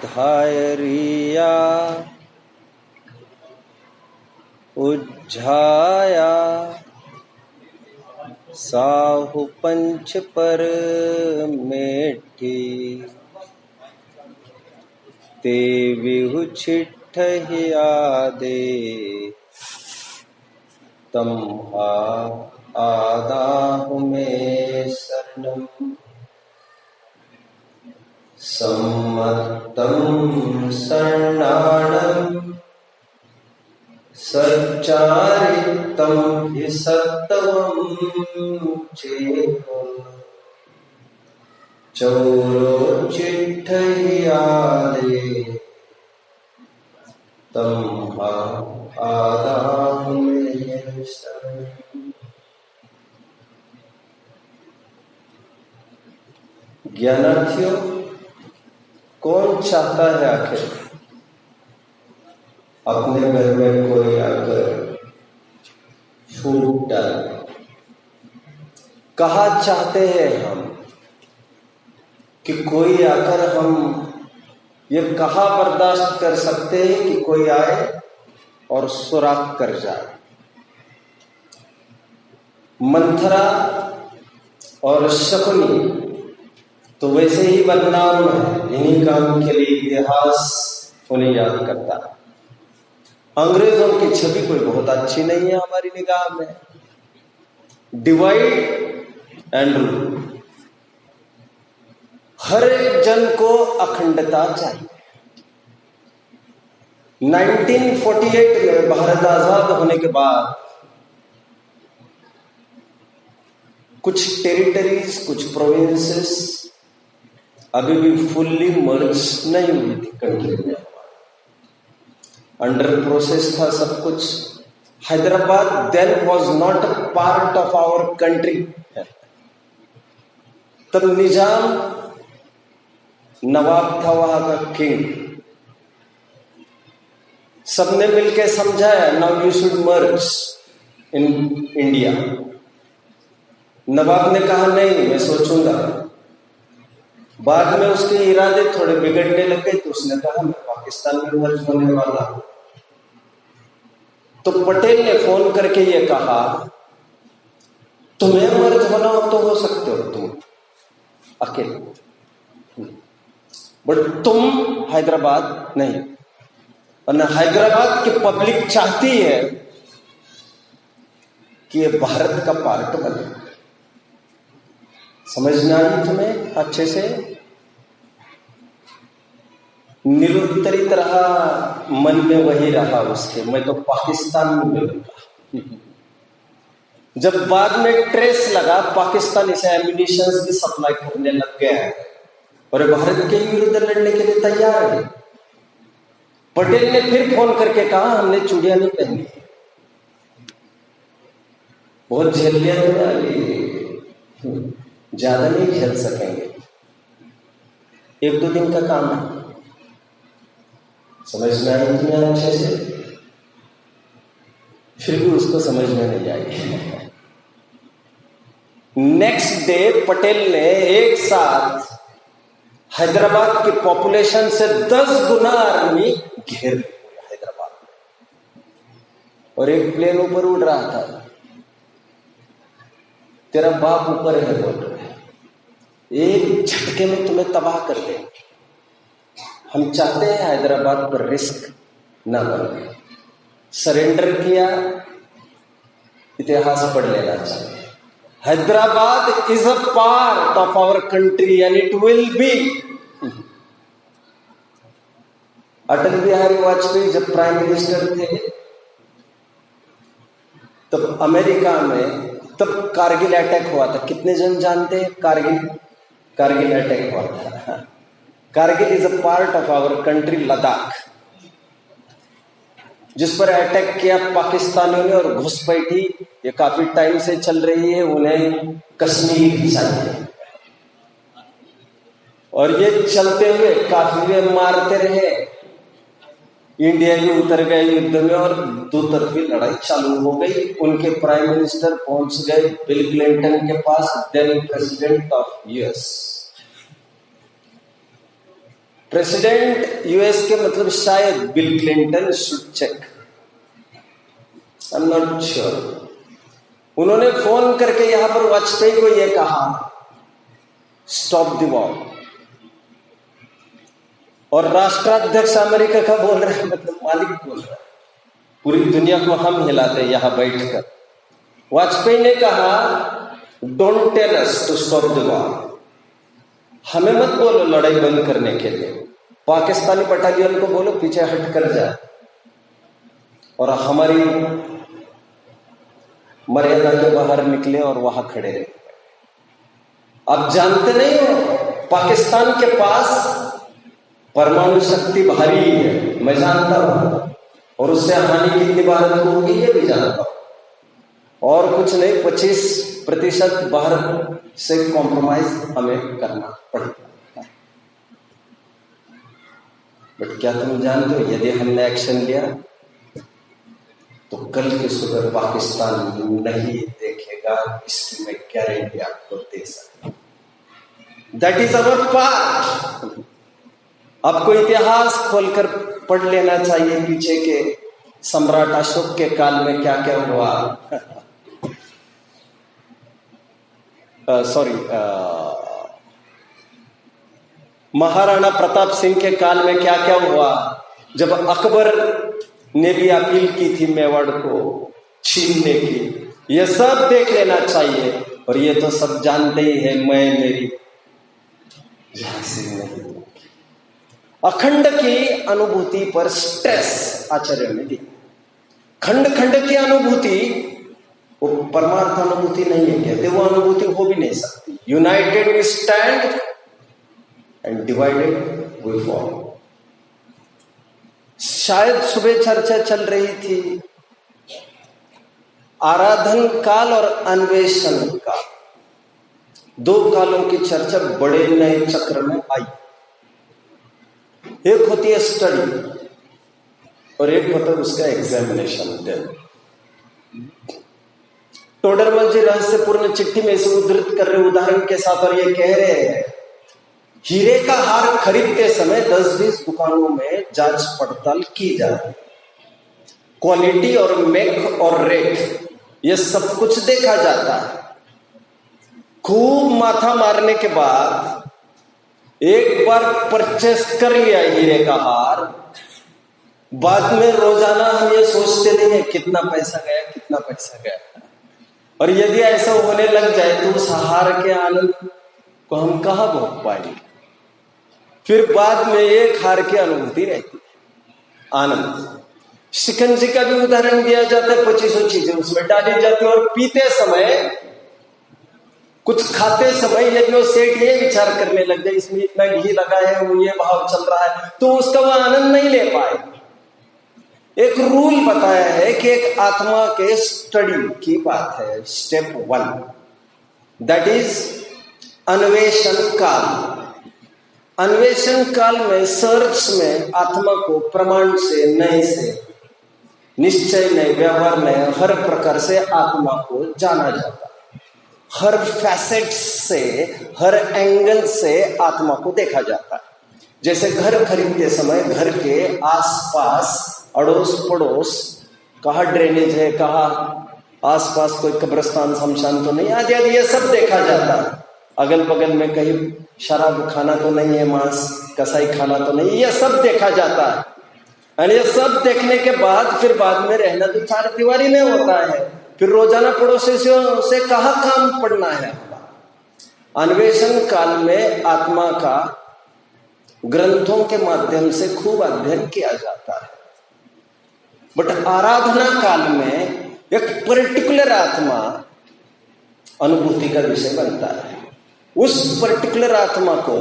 धायरिया उज्झाया साहु पंच पर मेठी ते विहु छिठहिया दे तम आदाहु में शरणम सम्मतम शरणाणम सच्चारितम हि सत्तवम चेह चौरो चिट्ठहिया दे तम आदाहु में शरणम। ज्ञानार्थियों, कौन चाहता है आखिर अपने घर में कोई आकर फूट डाले? कहा चाहते हैं हम कि कोई आकर, हम ये कहा बर्दाश्त कर सकते हैं कि कोई आए और सुराख कर जाए? मंथरा और शकुनी तो वैसे ही बदनाम है, इन्हीं काम के लिए इतिहास उन्हें याद करता है। अंग्रेजों की छवि कोई बहुत अच्छी नहीं है हमारी निगाह में। डिवाइड एंड रूल, हर एक जन को अखंडता चाहिए। 1948 में भारत आजाद होने के बाद कुछ टेरिटरीज, कुछ प्रोविंसेस अभी भी फुल्ली मर्ज नहीं हुई थी कंट्री में। अंडर प्रोसेस था सब कुछ। Hyderabad then was not a part of our country. तब निजाम नवाब था, वहां का किंग। सबने मिलकर समझाया, now you should merge in India. नवाब ने कहा नहीं, मैं सोचूंगा। बाद में उसके इरादे थोड़े बिगड़ने लगे तो उसने कहा मैं पाकिस्तान में मर्ज होने वाला हूं। तो पटेल ने फोन करके ये कहा, तुम्हें मर्ज होना हो तो हो सकते हो तुम अकेले, बट तुम हैदराबाद नहीं। और हैदराबाद की पब्लिक चाहती है कि ये भारत का पार्ट बने। समझना ही तुम्हें अच्छे से? निरुत्तरित रहा, मन में वही रहा उसके, मैं तो पाकिस्तान में मिलूंगा। जब बाद में ट्रेस लगा, पाकिस्तान इसे एम्यूनिशंस भी सप्लाई करने लग गया है और भारत के विरुद्ध लड़ने के लिए तैयार है। पटेल ने फिर फोन करके कहा, हमने चूड़ियां नहीं पहनी, बहुत झेलियां ज्यादा नहीं झेल सकेंगे, 1-2 दिन का काम है। समझना है तुम्हें अच्छे से? फिर भी उसको समझ में नहीं आई। नेक्स्ट डे पटेल ने एक साथ हैदराबाद की पॉपुलेशन से 10 गुना आर्मी घेर हैदराबाद में, और एक प्लेन ऊपर उड़ रहा था। तेरा बाप ऊपर है बोल रहे, एक झटके में तुम्हें तबाह कर देंगे। हम चाहते हैं हैदराबाद पर रिस्क ना बने। सरेंडर किया, इतिहास पढ़ लेना चाहिए। Hyderabad is a part of our country and it will be. Atal Bihari Vajpayee जब प्राइम मिनिस्टर थे तब अमेरिका में, तब कारगिल अटैक हुआ था। कितने जन जानते हैं कारगिल अटैक हुआ था? Kargil is a part of our country. Ladakh जिस पर अटैक किया पाकिस्तानियों ने और घुसपैठी ये काफी टाइम से चल रही है, उन्हें कश्मीर चाहिए। और ये चलते हुए काफी वे मारते रहे। इंडिया भी उतर गए युद्ध में और दो तरफी लड़ाई चालू हो गई। उनके प्राइम मिनिस्टर पहुंच गए बिल क्लिंटन के पास, then president of US. President US के मतलब शायद Bill Clinton should check, I am not sure. उन्होंने फोन करके यहां पर वाजपेयी को यह कहा स्टॉप द वॉर, और राष्ट्राध्यक्ष अमेरिका का बोल रहे हैं, मतलब मालिक बोल रहा है, पूरी दुनिया को हम हिलाते यहां बैठकर। वाजपेयी ने कहा don't tell us to stop the war, हमें मत बोलो लड़ाई बंद करने के लिए, पाकिस्तानी बटालियन को बोलो पीछे हट कर जाए और हमारी मर्यादा के बाहर निकले और वहां खड़े रहे। आप जानते नहीं हो पाकिस्तान के पास परमाणु शक्ति भारी है, मैं जानता हूं, और उससे हानि कितनी भारत को होगी ये भी जानता हूं, और कुछ नहीं 25% भारत से कॉम्प्रोमाइज हमें करना पड़ेगा। बट क्या तुम जानते हो यदि हमने एक्शन लिया तो कल की सुबह पाकिस्तान नहीं देखेगा, इसकी मैं गारंटी आपको दे सकता हूं। That is our part. आपको इतिहास खोलकर पढ़ लेना चाहिए पीछे के सम्राट अशोक के काल में क्या क्या हुआ। महाराणा प्रताप सिंह के काल में क्या क्या हुआ, जब अकबर ने भी अपील की थी मेवाड़ को छीनने की, यह सब देख लेना चाहिए। और ये तो सब जानते ही है, मैं मेरी झांसी नहीं दूंगी। अखंड की अनुभूति पर स्ट्रेस आचार्य ने दी। खंड खंड की अनुभूति वो परमार्थ अनुभूति नहीं है, कहते वो अनुभूति हो भी नहीं सकती। United we stand and divided we fall. शायद सुबह चर्चा चल रही थी आराधन काल और अन्वेषण काल, दो कालों की चर्चा बड़े नए चक्र में आई। एक होती है स्टडी और एक होता है उसका एग्जामिनेशन। टोडरमल जी रहस्यपूर्ण चिट्ठी में इसे उद्धृत कर रहे उदाहरण के साथ, और ये कह रहे हैं हीरे का हार खरीदते समय 10-20 दुकानों में जांच पड़ताल की जाती है, क्वालिटी और मेक और रेट ये सब कुछ देखा जाता है। खूब माथा मारने के बाद एक बार परचेस कर लिया हीरे का हार, बाद में रोजाना हम ये सोचते नहीं है कितना पैसा गया कितना पैसा गया। और यदि ऐसा होने लग जाए तो उस हार के आनंद को हम कहां भोग पाएंगे। फिर बाद में एक हार की अनुभूति रहती है, आनंद। शिकंजी का भी उदाहरण दिया जाता है, 2500 चीजें उसमें डाली जाती है, और पीते समय कुछ खाते समय यदि वो सेठ ये विचार करने लग जाए इसमें इतना घी लगा है, वो ये भाव चल रहा है, तो उसका वो आनंद नहीं ले पाए। एक रूल बताया है कि एक आत्मा के स्टडी की बात है, स्टेप 1 दैट इज अन्वेषण काल। अन्वेषण काल में सर्च में आत्मा को प्रमाण से, नए से, निश्चय नए, व्यवहार नए, हर प्रकार से आत्मा को जाना जाता है। हर फैसेट से, हर एंगल से आत्मा को देखा जाता है। जैसे घर खरीदते समय घर के आसपास, अड़ोस पड़ोस, कहाँ ड्रेनेज है, कहाँ आसपास कोई कब्रिस्तान शमशान तो नहीं, आदि आदि ये सब देखा जाता है। अगल बगल में कहीं शराब खाना तो नहीं है, मांस कसाई खाना तो नहीं, ये सब देखा जाता है। और ये सब देखने के बाद फिर बाद में रहना तो चार दीवारी में होता है, फिर रोजाना पड़ोसियों से कहाँ काम पड़ना है। अन्वेषण काल में आत्मा का ग्रंथों के माध्यम से खूब अध्ययन किया जाता है। बट आराधना काल में एक पर्टिकुलर आत्मा अनुभूति का विषय बनता है। उस पर्टिकुलर आत्मा को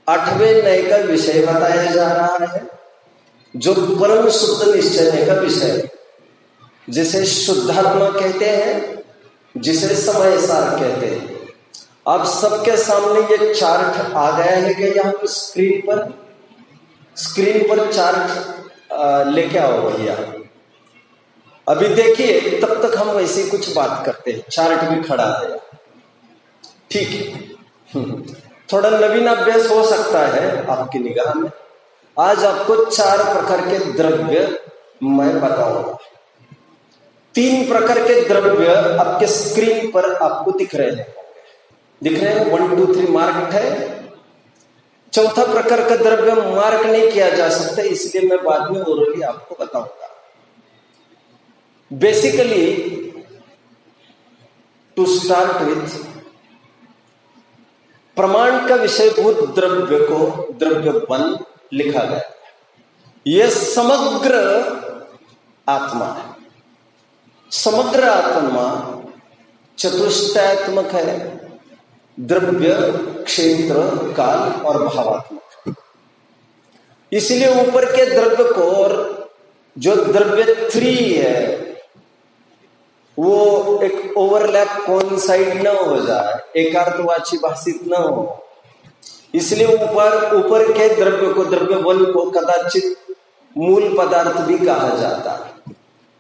8वें नए का विषय बताया जा रहा है, जो परम शुद्ध निश्चय का विषय, जिसे शुद्धात्मा कहते हैं, जिसे समय सार कहते हैं। आप सबके सामने ये चार्ट आ गया है कि यहाँ पर स्क्रीन पर चार्ट लेके आओ भैया। अभी देखिए, तब तक हम वैसे ही कुछ बात करते हैं। चार्ट भी खड़ा है, ठीक है। थोड़ा नवीन अभ्यास हो सकता है आपकी निगाह में। आज आपको 4 प्रकार के द्रव्य मैं बताऊंगा। 3 प्रकार के द्रव्य आपके स्क्रीन पर आपको दिख रहे हैं। 1 2 3 मार्क है। चौथा प्रकार का द्रव्य मार्क नहीं किया जा सकता, इसलिए मैं बाद में ओरली आपको बताऊंगा। बेसिकली टू स्टार्ट विथ, प्रमाण का विषयभूत द्रव्य को द्रव्य 1 लिखा गया। यह समग्र आत्मा है। समग्र आत्मा चतुष्टयात्मक है, द्रव्य, क्षेत्र, काल और भावात्मक है। इसलिए ऊपर के द्रव्य को और जो द्रव्य 3 है वो एक ओवरलैप कोइंसाइड न हो जाए, एकार्थवाची भाषित न हो। इसलिए ऊपर के द्रव्य को, द्रव्य 1 को कदाचित मूल पदार्थ भी कहा जाता है,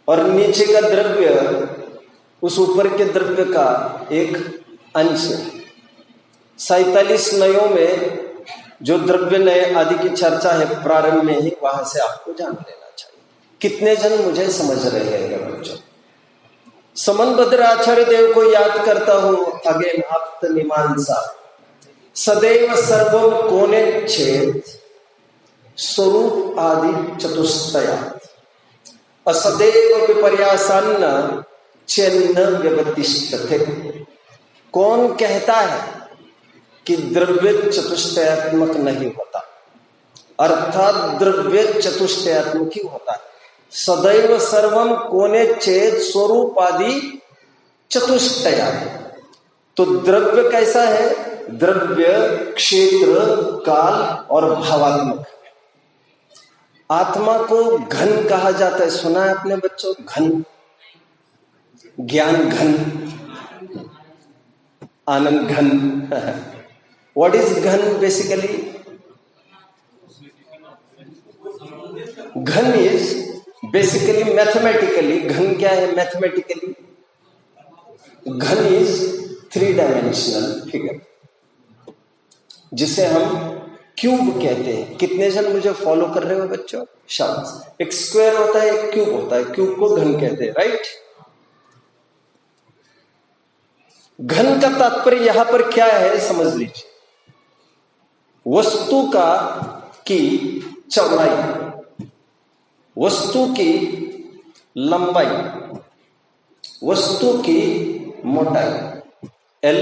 और नीचे का द्रव्य उस ऊपर के द्रव्य का एक अंश है। 47 नयों में जो द्रव्य नय आदि की चर्चा है प्रारंभ में ही, वहां से आपको जान लेना चाहिए। कितने जन मुझे समझ रहे हैं बच्चों? समनभद्र आचार्य देव को याद करता हूं। अगेन आप्त मीमांसा, सदैव सर्वम कोने छेद स्वरूप आदि चतुष्टया असदैव विपर्यासान्न चेन्न व्यवतिष्ठते। कौन कहता है कि द्रव्य चतुष्टयात्मक नहीं होता? अर्थात द्रव्य चतुष्टयात्मक ही होता है। सदैव सर्वम कोने चेद स्वरूप आदि चतुष्टया। तो द्रव्य कैसा है? द्रव्य, क्षेत्र, काल और भावात्मक। आत्मा को घन कहा जाता है, सुना है आपने बच्चों? घन, ज्ञान घन, आनंद घन। व्हाट इज घन बेसिकली? घन इज बेसिकली मैथमेटिकली, घन क्या है मैथमेटिकली? घन इज 3 डायमेंशनल फिगर, जिसे हम क्यूब कहते हैं। कितने जन मुझे फॉलो कर रहे हो बच्चों? शाबाश। एक स्क्वायर होता है, एक क्यूब होता है, क्यूब को घन कहते हैं, राइट? घन का तात्पर्य यहां पर क्या है समझ लीजिए। वस्तु का की चौड़ाई, वस्तु की लंबाई, वस्तु की मोटाई, L,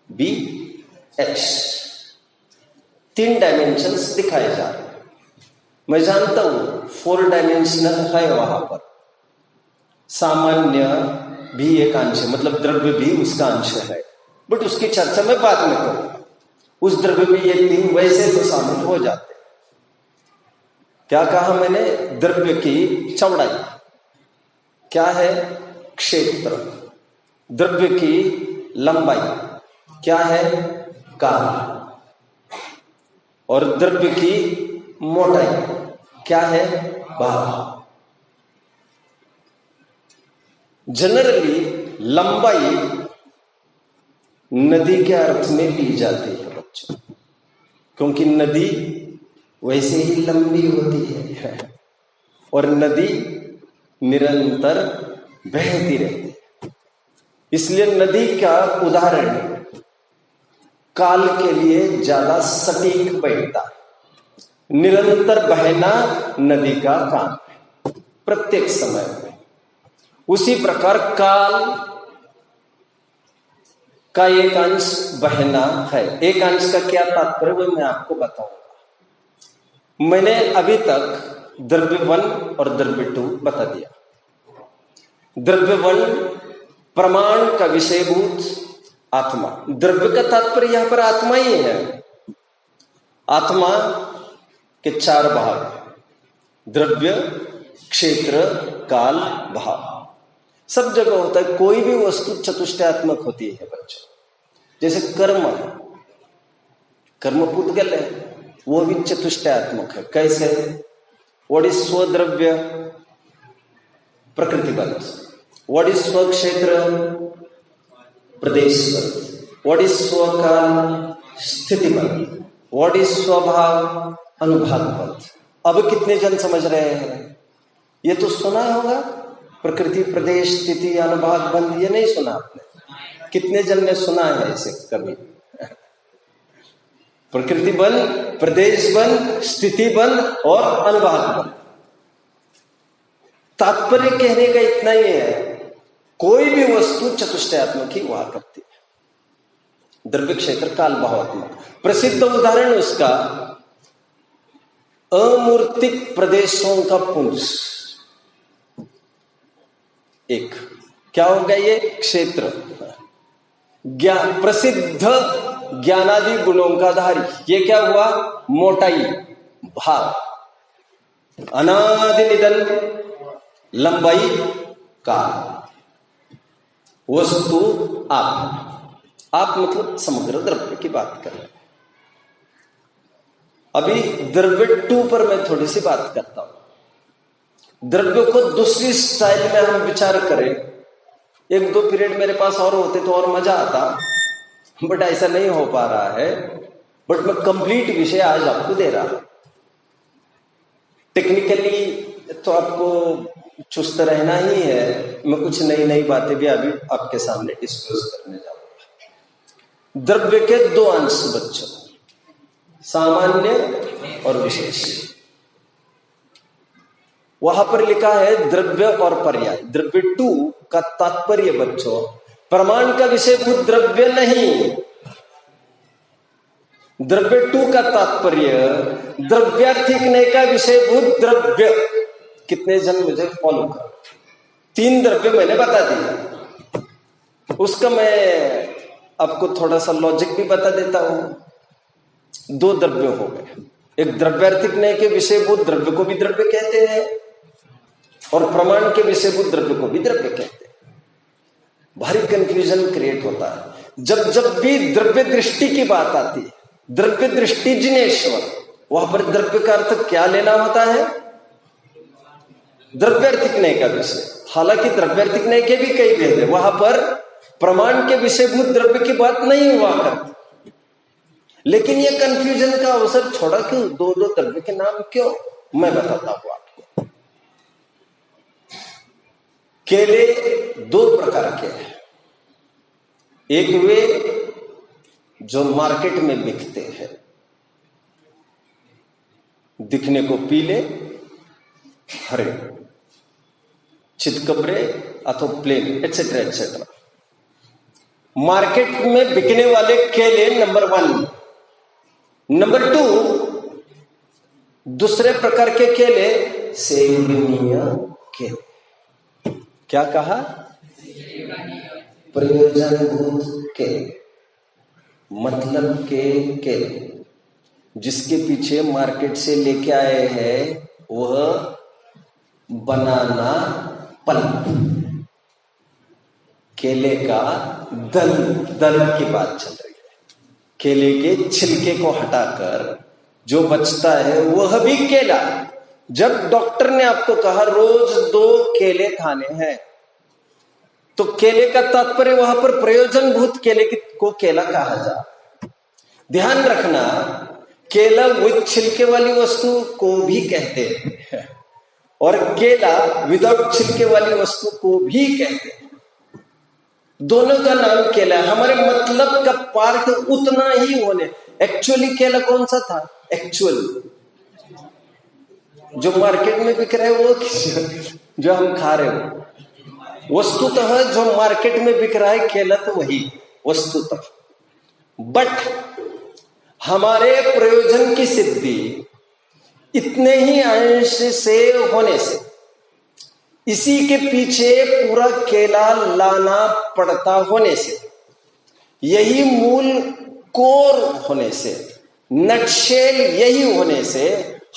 B, H, 3 डायमेंशंस दिखाए जा रहे हैं। मैं जानता हूं 4 डायमेंशनल है वहां पर। सामान्य भी एक अंश है, मतलब द्रव्य भी उसका अंश है, बट उसकी चर्चा मैं बाद में करूंगा। उस द्रव्य में ये 3 वैसे तो शामिल हो जाते हैं। क्या कहा मैंने? द्रव्य की चौड़ाई क्या है? क्षेत्र। द्रव्य की लंबाई क्या है? काल। और द्रव्य की मोटाई क्या है? भाव। जनरली लंबाई नदी के अर्थ में ली जाती है बच्चों, क्योंकि नदी वैसे ही लंबी होती है और नदी निरंतर बहती रहती है। इसलिए नदी का उदाहरण काल के लिए ज्यादा सटीक बैठता है। निरंतर बहना नदी का काम है प्रत्येक समय में। उसी प्रकार काल का एक अंश बहना है। एक अंश का क्या तात्पर्य वो मैं आपको बताऊंगा। मैंने अभी तक द्रव्य 1 और द्रव्य 2 बता दिया। द्रव्य 1 प्रमाण का विषयभूत आत्मा। द्रव्य का तात्पर्य यहां पर आत्मा ही है। आत्मा के 4 भाग, द्रव्य, क्षेत्र, काल, भाव। सब जगह होता है। कोई भी वस्तु चतुष्टयात्मक होती है बच्चों। जैसे कर्म है, कर्म पुद्गल है, वो भी चतुष्टयात्मक है। कैसे? व्हाट इज स्वद्रव्य? प्रकृतिबद्ध। व्हाट इज स्वक्षेत्र? प्रदेशबद्ध। व्हाट इज स्वकाल? स्थिति बल। व्हाट इज स्वभाव? अनुभाग बल। अब कितने जन समझ रहे हैं? ये तो सुना होगा, प्रकृति, प्रदेश, स्थिति, अनुभाग बल, ये नहीं सुना आपने? कितने जन ने सुना है इसे कभी? प्रकृति बल, प्रदेश बल, स्थिति बल और अनुभाग बल। तात्पर्य कहने का इतना ही है, कोई भी वस्तु चतुष्टयात्मक ही हुआ करती है। द्रव्य क्षेत्र काल भावात्मक। प्रसिद्ध उदाहरण उसका अमूर्तिक प्रदेशों का पुंज। एक क्या होगा? ये क्षेत्र ज्ञान, प्रसिद्ध ज्ञानादि गुणों का धारी। ये क्या हुआ? मोटाई, भार, अनादि निधन, लंबाई, काल, वस्तु आप मतलब समग्र द्रव्य की बात कर रहे हैं। अभी द्रव्य 2 पर मैं थोड़ी सी बात करता हूं। द्रव्य को दूसरी स्टाइल में हम विचार करें, 1-2 पीरियड मेरे पास और होते तो और मजा आता, बट ऐसा नहीं हो पा रहा है। बट मैं कंप्लीट विषय आज आपको दे रहा हूं। टेक्निकली तो आपको चुस्त रहना ही है। मैं कुछ नई नई बातें भी अभी आपके सामने डिस्कस करने जाऊंगा। द्रव्य के 2 अंश बच्चों, सामान्य और विशेष। वहां पर लिखा है द्रव्य और पर्याय। द्रव्य 2 का तात्पर्य बच्चों, प्रमाण का विषयभूत द्रव्य नहीं। द्रव्य 2 का तात्पर्य द्रव्यार्थिकने का विषयभूत द्रव्य। कितने जन मुझे फॉलो कर? 3 द्रव्य मैंने बता दिए, उसका मैं आपको थोड़ा सा लॉजिक भी बता देता हूं। 2 द्रव्य हो गए। एक द्रव्यार्थिकने के विषयभूत द्रव्य को भी द्रव्य कहते हैं और प्रमाण के विषयभूत द्रव्य को भी द्रव्य कहते हैं। भारी कंफ्यूजन क्रिएट होता है जब भी द्रव्य दृष्टि की बात आती है। द्रव्य दृष्टि जिनेश्वर, वहां पर द्रव्य का अर्थ क्या लेना होता है? द्रव्यार्थिकने का विषय। हालांकि द्रव्यार्थिकने के भी कई भेद है, वहां पर प्रमाण के विषयभूत द्रव्य की बात नहीं हुआ करती। लेकिन यह कंफ्यूजन का अवसर छोड़ा क्यों? 2 द्रव्य के नाम क्यों? मैं बताता हूं आपको। केले 2 प्रकार के हैं। एक वे जो मार्केट में बिकते हैं, दिखने को पीले, हरे, चितकबरे अथवा प्लेन एटसेट्रा एटसेट्रा। मार्केट में बिकने वाले केले नंबर 1। नंबर 2 दूसरे प्रकार के केले, सेवनीय केले। क्या कहा? प्रयोजनभूत केले, मतलब के केले जिसके पीछे मार्केट से लेके आए हैं वह बनाना पल्प, केले का दल की बात चल रही है। केले के छिलके को हटाकर जो बचता है वह भी केला। जब डॉक्टर ने आपको कहा रोज 2 केले खाने हैं, तो केले का तात्पर्य वहां पर प्रयोजनभूत केले को केला कहा जा। ध्यान रखना, केला विद छिलके वाली वस्तु को भी कहते हैं और केला विदाउट छिलके वाली वस्तु को भी कहते हैं। दोनों का नाम केला है। हमारे मतलब का पार्ट उतना ही होने। एक्चुअली केला कौन सा था? एक्चुअली जो मार्केट में बिक रहा है वो जो हम खा रहे हो। वस्तुतः जो मार्केट में बिक रहा है केला तो वही वस्तुतः। बट हमारे प्रयोजन की सिद्धि इतने ही अंश से होने से, इसी के पीछे पूरा केला लाना पड़ता होने से, यही मूल कोर होने से, नटशेल यही होने से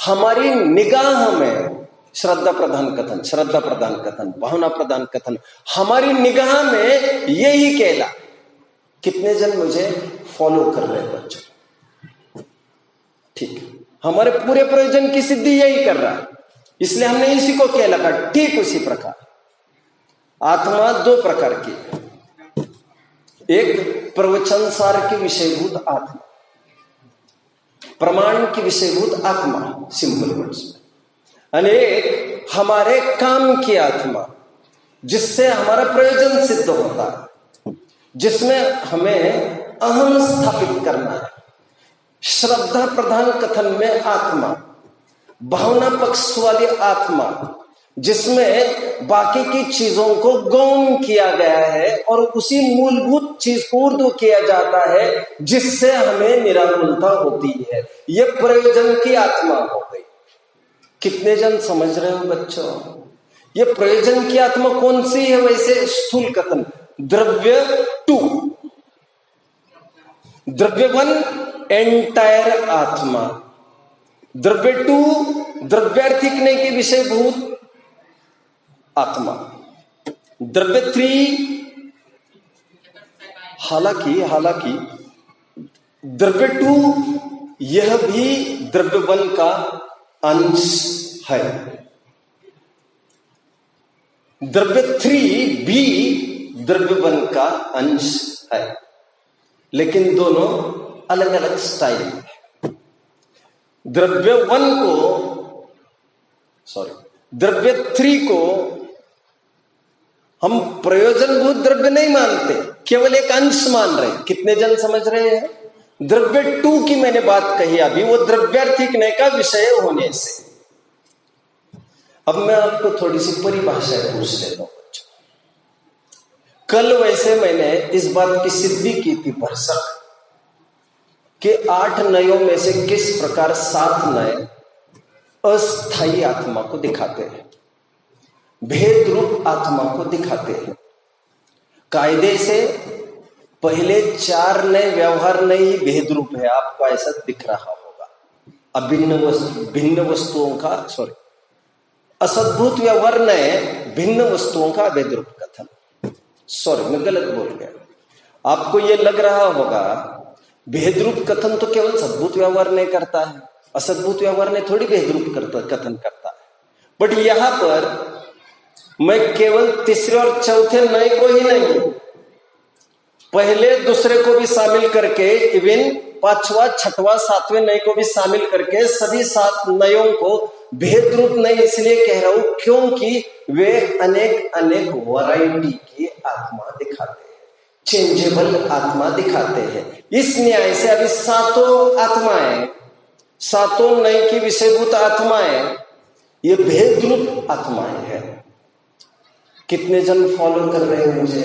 हमारी निगाह में श्रद्धा प्रधान कथन, भावना प्रधान कथन, हमारी निगाह में यही केला। कितने जन मुझे फॉलो कर रहे हैं बच्चों? ठीक है, हमारे पूरे प्रयोजन की सिद्धि यही कर रहा है, इसलिए हमने इसी को केला कहा। ठीक उसी प्रकार आत्मा 2 प्रकार की, एक प्रवचन सार की विषयभूत आत्मा, प्रमाण की विषयभूत आत्मा, सिंपल वर्ड्स में, अनेक हमारे काम की आत्मा, जिससे हमारा प्रयोजन सिद्ध होता है, जिसमें हमें अहम स्थापित करना है। श्रद्धा प्रधान कथन में आत्मा, भावना पक्ष वाली आत्मा, जिसमें बाकी की चीजों को गौण किया गया है और उसी मूलभूत चीज को ऊर्ध्व किया जाता है, जिससे हमें निराकुलता होती है। यह प्रयोजन की आत्मा हो गई। कितने जन समझ रहे हो बच्चों? यह प्रयोजन की आत्मा कौन सी है? वैसे स्थूल कथन, द्रव्य टू, द्रव्य वन एंटायर आत्मा, द्रव्य टू द्रव्यार्थिक नहीं के विषयभूत आत्मा, द्रव्य थ्री हालांकि द्रव्य टू यह भी द्रव्य वन का अंश है, द्रव्य थ्री भी द्रव्य वन का अंश है, लेकिन दोनों अलग अलग स्टाइल में। द्रव्य थ्री को हम प्रयोजनभूत द्रव्य नहीं मानते, केवल एक अंश मान रहे। कितने जन समझ रहे हैं? द्रव्य टू की मैंने बात कही अभी, वो द्रव्यार्थिकने का विषय होने से। अब मैं आपको थोड़ी सी परिभाषाएं पूछ लेता हूं बच्चों। कल वैसे मैंने इस बात की सिद्धि की थी भरसक कि 8 नयों में से किस प्रकार 7 नए अस्थायी आत्मा को दिखाते हैं, भेद रूप आत्मा को दिखाते हैं। कायदे से पहले 4 नए व्यवहार नहीं भेद रूप है, आपको ऐसा दिख रहा होगा। भिन्न वस्तुओं का असद्भुत व्यवहार नए, भिन्न वस्तुओं का अभेद रूप कथन। मैं गलत बोल गया। आपको यह लग रहा होगा भेद रूप कथन तो केवल सद्भुत व्यवहार नहीं करता है, असद्भुत व्यवहार ने थोड़ी भेद रूप कथन करता है। बट यहां पर मैं केवल तीसरे और चौथे नए को ही नहीं, पहले दूसरे को भी शामिल करके, इवन 5वां 6वां 7वें नए को भी शामिल करके सभी 7 नयों को भेद रूप नहीं इसलिए कह रहा हूं क्योंकि वे अनेक वैरायटी की आत्मा दिखाते हैं, चेंजेबल आत्मा दिखाते हैं। इस न्याय से अभी 7 आत्माएं, 7 नए की विषयभूत आत्माएं, ये भेद रूप आत्माएं हैं। कितने जन फॉलो कर रहे हैं मुझे?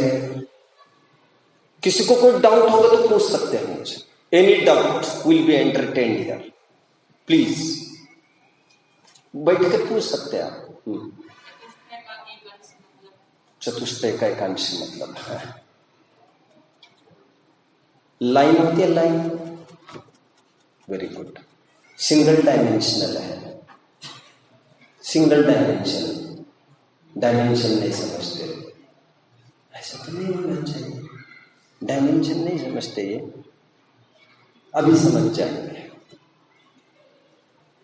किसी को कोई डाउट होगा तो पूछ सकते हैं मुझे। Any doubt will be entertained here, please बैठ कर पूछ सकते हैं आप। चतुष्टय का एकांश मतलब है लाइन होती है, line. Very good. Single dimensional है, सिंगल डायमेंशन नहीं समझते, ऐसा तो नहीं होना चाहिए। डायमेंशन नहीं समझते, ये अभी समझ जाएंगे।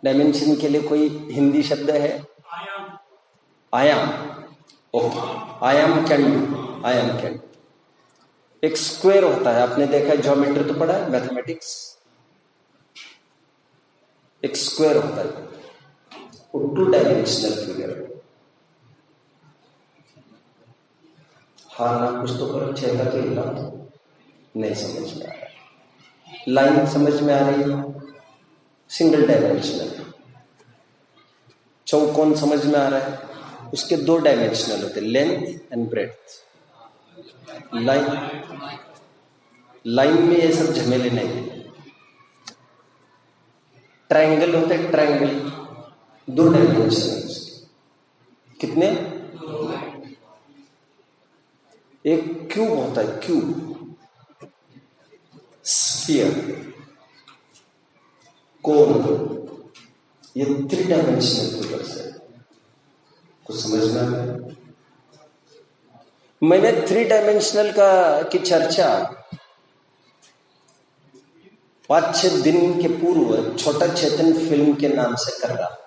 डायमेंशन के लिए कोई हिंदी शब्द है? आयाम। ओके, आयाम कैन। एक स्क्वायर होता है, आपने देखा है, ज्योमेट्री तो पढ़ा है, मैथमेटिक्स। एक स्क्वायर होता है, वो 2 डायमेंशनल फिगर है। हाँ ना, कुछ तो करो, छेदा तो हिला नहीं समझ में आ रहा है। लाइन समझ में आ रही है? Single dimensional. चौकोन समझ में आ रहा है? उसके 2 डायमेंशनल होते, लेंथ एंड ब्रेड्थ। लाइन में ये सब झमेले नहीं। ट्रायंगल होते, ट्रायंगल 2 डायमेंशनल। कितने? एक क्यूब होता है, क्यूब, स्फीयर, कोन, ये 3 डायमेंशनल फिगर्स है। कुछ समझ में आ रहा है? मैंने 3 डायमेंशनल की चर्चा 5-6 दिन के पूर्व छोटा चेतन फिल्म के नाम से कर रहा था,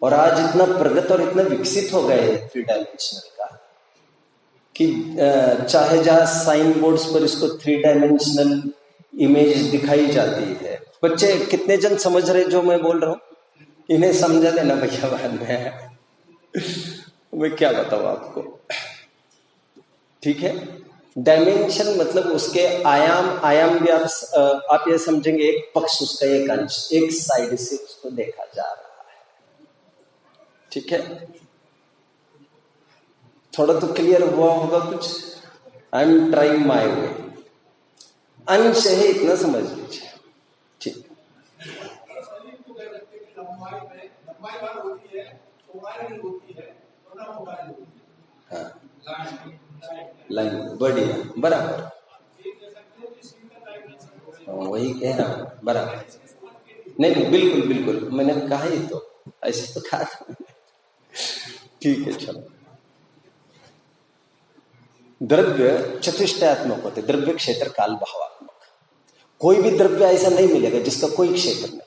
और आज इतना प्रगत और इतना विकसित हो गए 3 डायमेंशनल का कि चाहे जहां साइन बोर्ड्स पर इसको 3 डायमेंशनल इमेज दिखाई जाती है, बच्चे कितने जन समझ रहे जो मैं बोल रहा हूं? इन्हें समझा देना भैया बाद में। मैं क्या बताऊं आपको, ठीक है। डायमेंशन मतलब उसके आयाम, आयाम भी आप ये समझेंगे एक पक्ष, उसका एक अंश, एक साइड से उसको देखा जा रहा है, ठीक है। थोड़ा तो क्लियर हुआ होगा कुछ। आई एम ट्राइंग माई वे। अंश है इतना समझ लीजिए, ठीक। हाँ, लाइन बढ़िया, बराबर। वही कह रहा हूं, बराबर। नहीं बिल्कुल बिल्कुल, मैंने कहा ही तो, ऐसे तो कहा था। ठीक है, चलो। द्रव्य चतुष्टयात्मक होते, द्रव्य क्षेत्र काल भावात्मक। कोई भी द्रव्य ऐसा नहीं मिलेगा जिसका कोई क्षेत्र नहीं,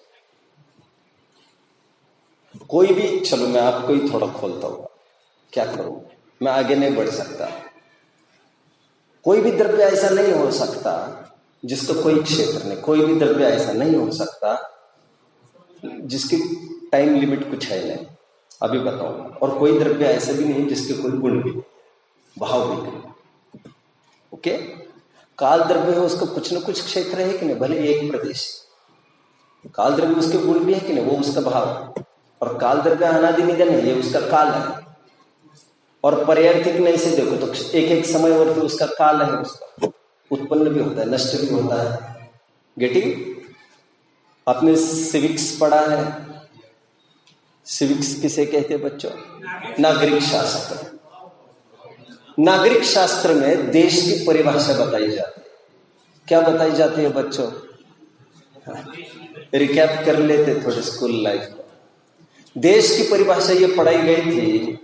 कोई भी। चलो मैं आपको ही थोड़ा खोलता हूँ, क्या करूं, मैं आगे नहीं बढ़ सकता। कोई भी द्रव्य ऐसा नहीं हो सकता जिसका कोई क्षेत्र नहीं, कोई भी द्रव्य ऐसा नहीं हो सकता जिसकी टाइम लिमिट कुछ है नहीं, अभी बताऊंगा। और कोई द्रव्य ऐसा भी नहीं जिसके कोई गुण भी नहीं, भाव भी नहीं, ओके। काल द्रव्य है, उसका कुछ न कुछ क्षेत्र है कि नहीं, भले एक प्रदेश। काल द्रव्य उसके गुण भी है कि नहीं, वो उसका भाव है। और काल द्रव्य अनादि निधन है, ये उसका काल है। और पर्यायर्थिक नहीं से देखो तो एक एक समय और तो उसका काल है, उसका उत्पन्न भी होता है, नष्ट भी होता है। गेटिंग? आपने सिविक्स पढ़ा है? सिविक्स किसे कहते हैं बच्चों? नागरिक शास्त्र। नागरिक शास्त्र में देश की परिभाषा बताई जाती है। क्या बताई जाती है बच्चों? रिकैप कर लेते थोड़े स्कूल लाइफ में। देश की परिभाषा ये पढ़ाई गई थी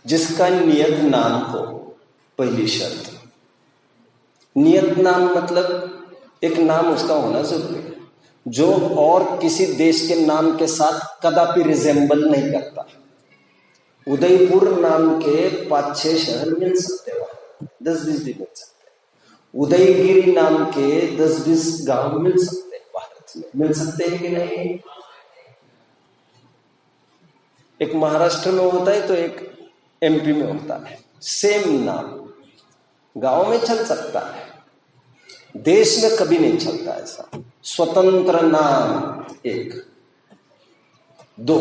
जिसका नियत नाम हो, पहली शर्त। नियत नाम मतलब एक नाम उसका होना जरूरी है जो और किसी देश के नाम के साथ कदापि रिजेंबल नहीं करता। उदयपुर नाम के 5-6 शहर मिल सकते हो, 10-20 भी मिल सकते हैं। उदयगिरी नाम के 10-20 गांव मिल सकते हैं, भारत में मिल सकते हैं कि नहीं? एक महाराष्ट्र में होता है तो एक एमपी में होता है, सेम नाम गांव में चल सकता है, देश में कभी नहीं चलता ऐसा। स्वतंत्र नाम एक। 2,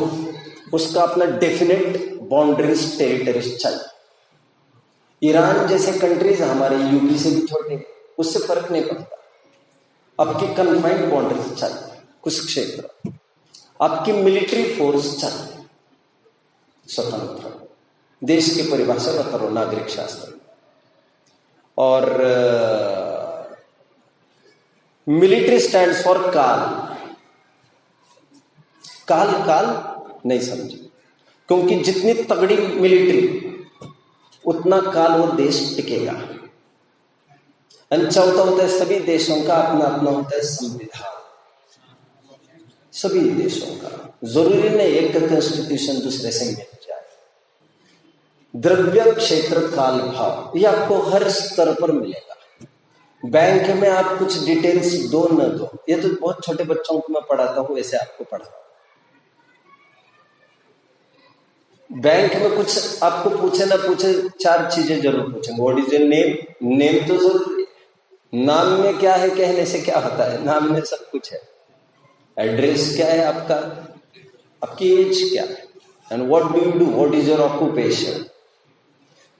उसका अपना डेफिनेट बाउंड्रीज, टेरिटरीज चाहिए। ईरान जैसे कंट्रीज हमारे यूपी से भी छोटे, उससे फर्क नहीं पड़ता। आपकी कन्फाइंड बाउंड्रीज चाहिए, कुछ क्षेत्र। आपकी मिलिट्री फोर्स चाहिए, स्वतंत्र। देश की परिभाषा बता रहा हूं नागरिक शास्त्र। और मिलिट्री स्टैंड्स फॉर काल। काल काल नहीं समझे, क्योंकि जितनी तगड़ी मिलिट्री उतना काल वो देश टिकेगा। चौथा होता है सभी देशों का अपना अपना होता है संविधान, सभी देशों का। जरूरी नहीं एक का कॉन्स्टिट्यूशन दूसरे से मिल जाए। द्रव्य क्षेत्र काल भाव ये आपको हर स्तर पर मिलेगा। बैंक में आप कुछ डिटेल्स दो न दो, ये तो बहुत छोटे बच्चों को मैं पढ़ाता हूं, वैसे आपको पढ़ाता हूं। बैंक में कुछ आपको पूछे ना पूछे, 4 चीजें जरूर पूछेंगे। What is your name? Name तो जरूरी है। नाम में क्या है कहने से क्या होता है? नाम में सब कुछ है। एड्रेस क्या है आपका, आपकी एज क्या है, and what do you do, what is your occupation.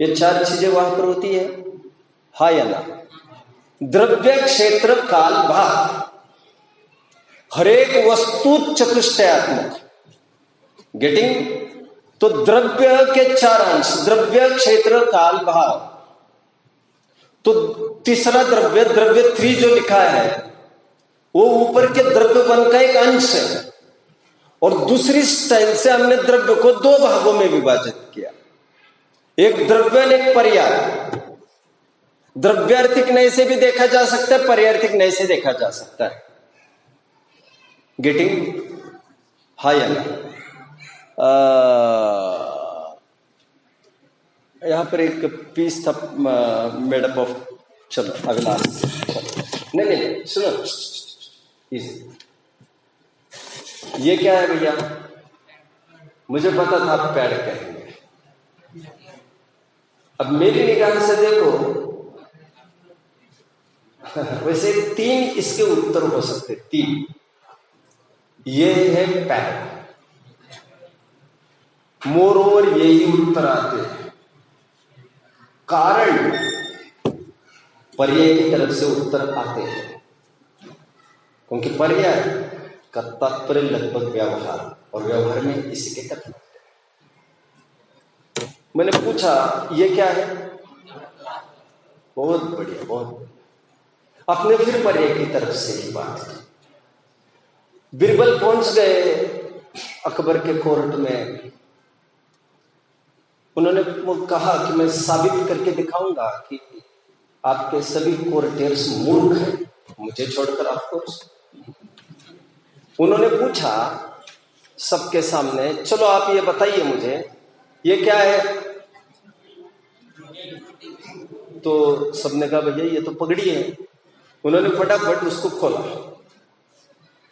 ये 4 चीजें वहां पर होती है, हा या ना? द्रव्य क्षेत्र काल भाव, हरेक वस्तु चतुष्टयात्मक। गेटिंग? तो द्रव्य के 4 अंश, द्रव्य क्षेत्र काल भाव। तो तीसरा द्रव्य, द्रव्य 3 जो लिखा है वो ऊपर के द्रव्य वन का एक अंश है। और दूसरी स्टाइल से हमने द्रव्य को 2 भागों में विभाजित किया, एक द्रव्य और एक पर्याय। द्रव्यार्थिक नय से भी देखा जा सकता है, पर्यार्थिक नय से देखा जा सकता है। गेटिंग? हा या ना? यहां पर एक पीस था मेडअप ऑफ, चलो अगला। नहीं सुनो, इजी। ये क्या है भैया? मुझे पता था आप पैड कहेंगे। अब मेरी निगाह से देखो, वैसे 3 इसके उत्तर हो सकते, 3। ये है पैड। मोर ओवर यही उत्तर आते हैं, कारण पर्याय की तरफ से उत्तर आते हैं, क्योंकि पर्याय का तात्पर्य लगभग व्यवहार, और व्यवहार में इसी के कथन होते हैं। मैंने पूछा ये क्या है? बहुत बढ़िया, बहुत। आपने फिर पर्याय की तरफ से ही बात की। बिरबल पहुंच गए अकबर के कोर्ट में। उन्होंने कहा कि मैं साबित करके दिखाऊंगा कि आपके सभी कोर्टियर्स मूर्ख हैं, मुझे छोड़कर आपको। उन्होंने पूछा सबके सामने, चलो आप ये बताइए मुझे, ये क्या है? तो सबने कहा भैया ये तो पगड़ी है। उन्होंने फटाफट उसको खोला,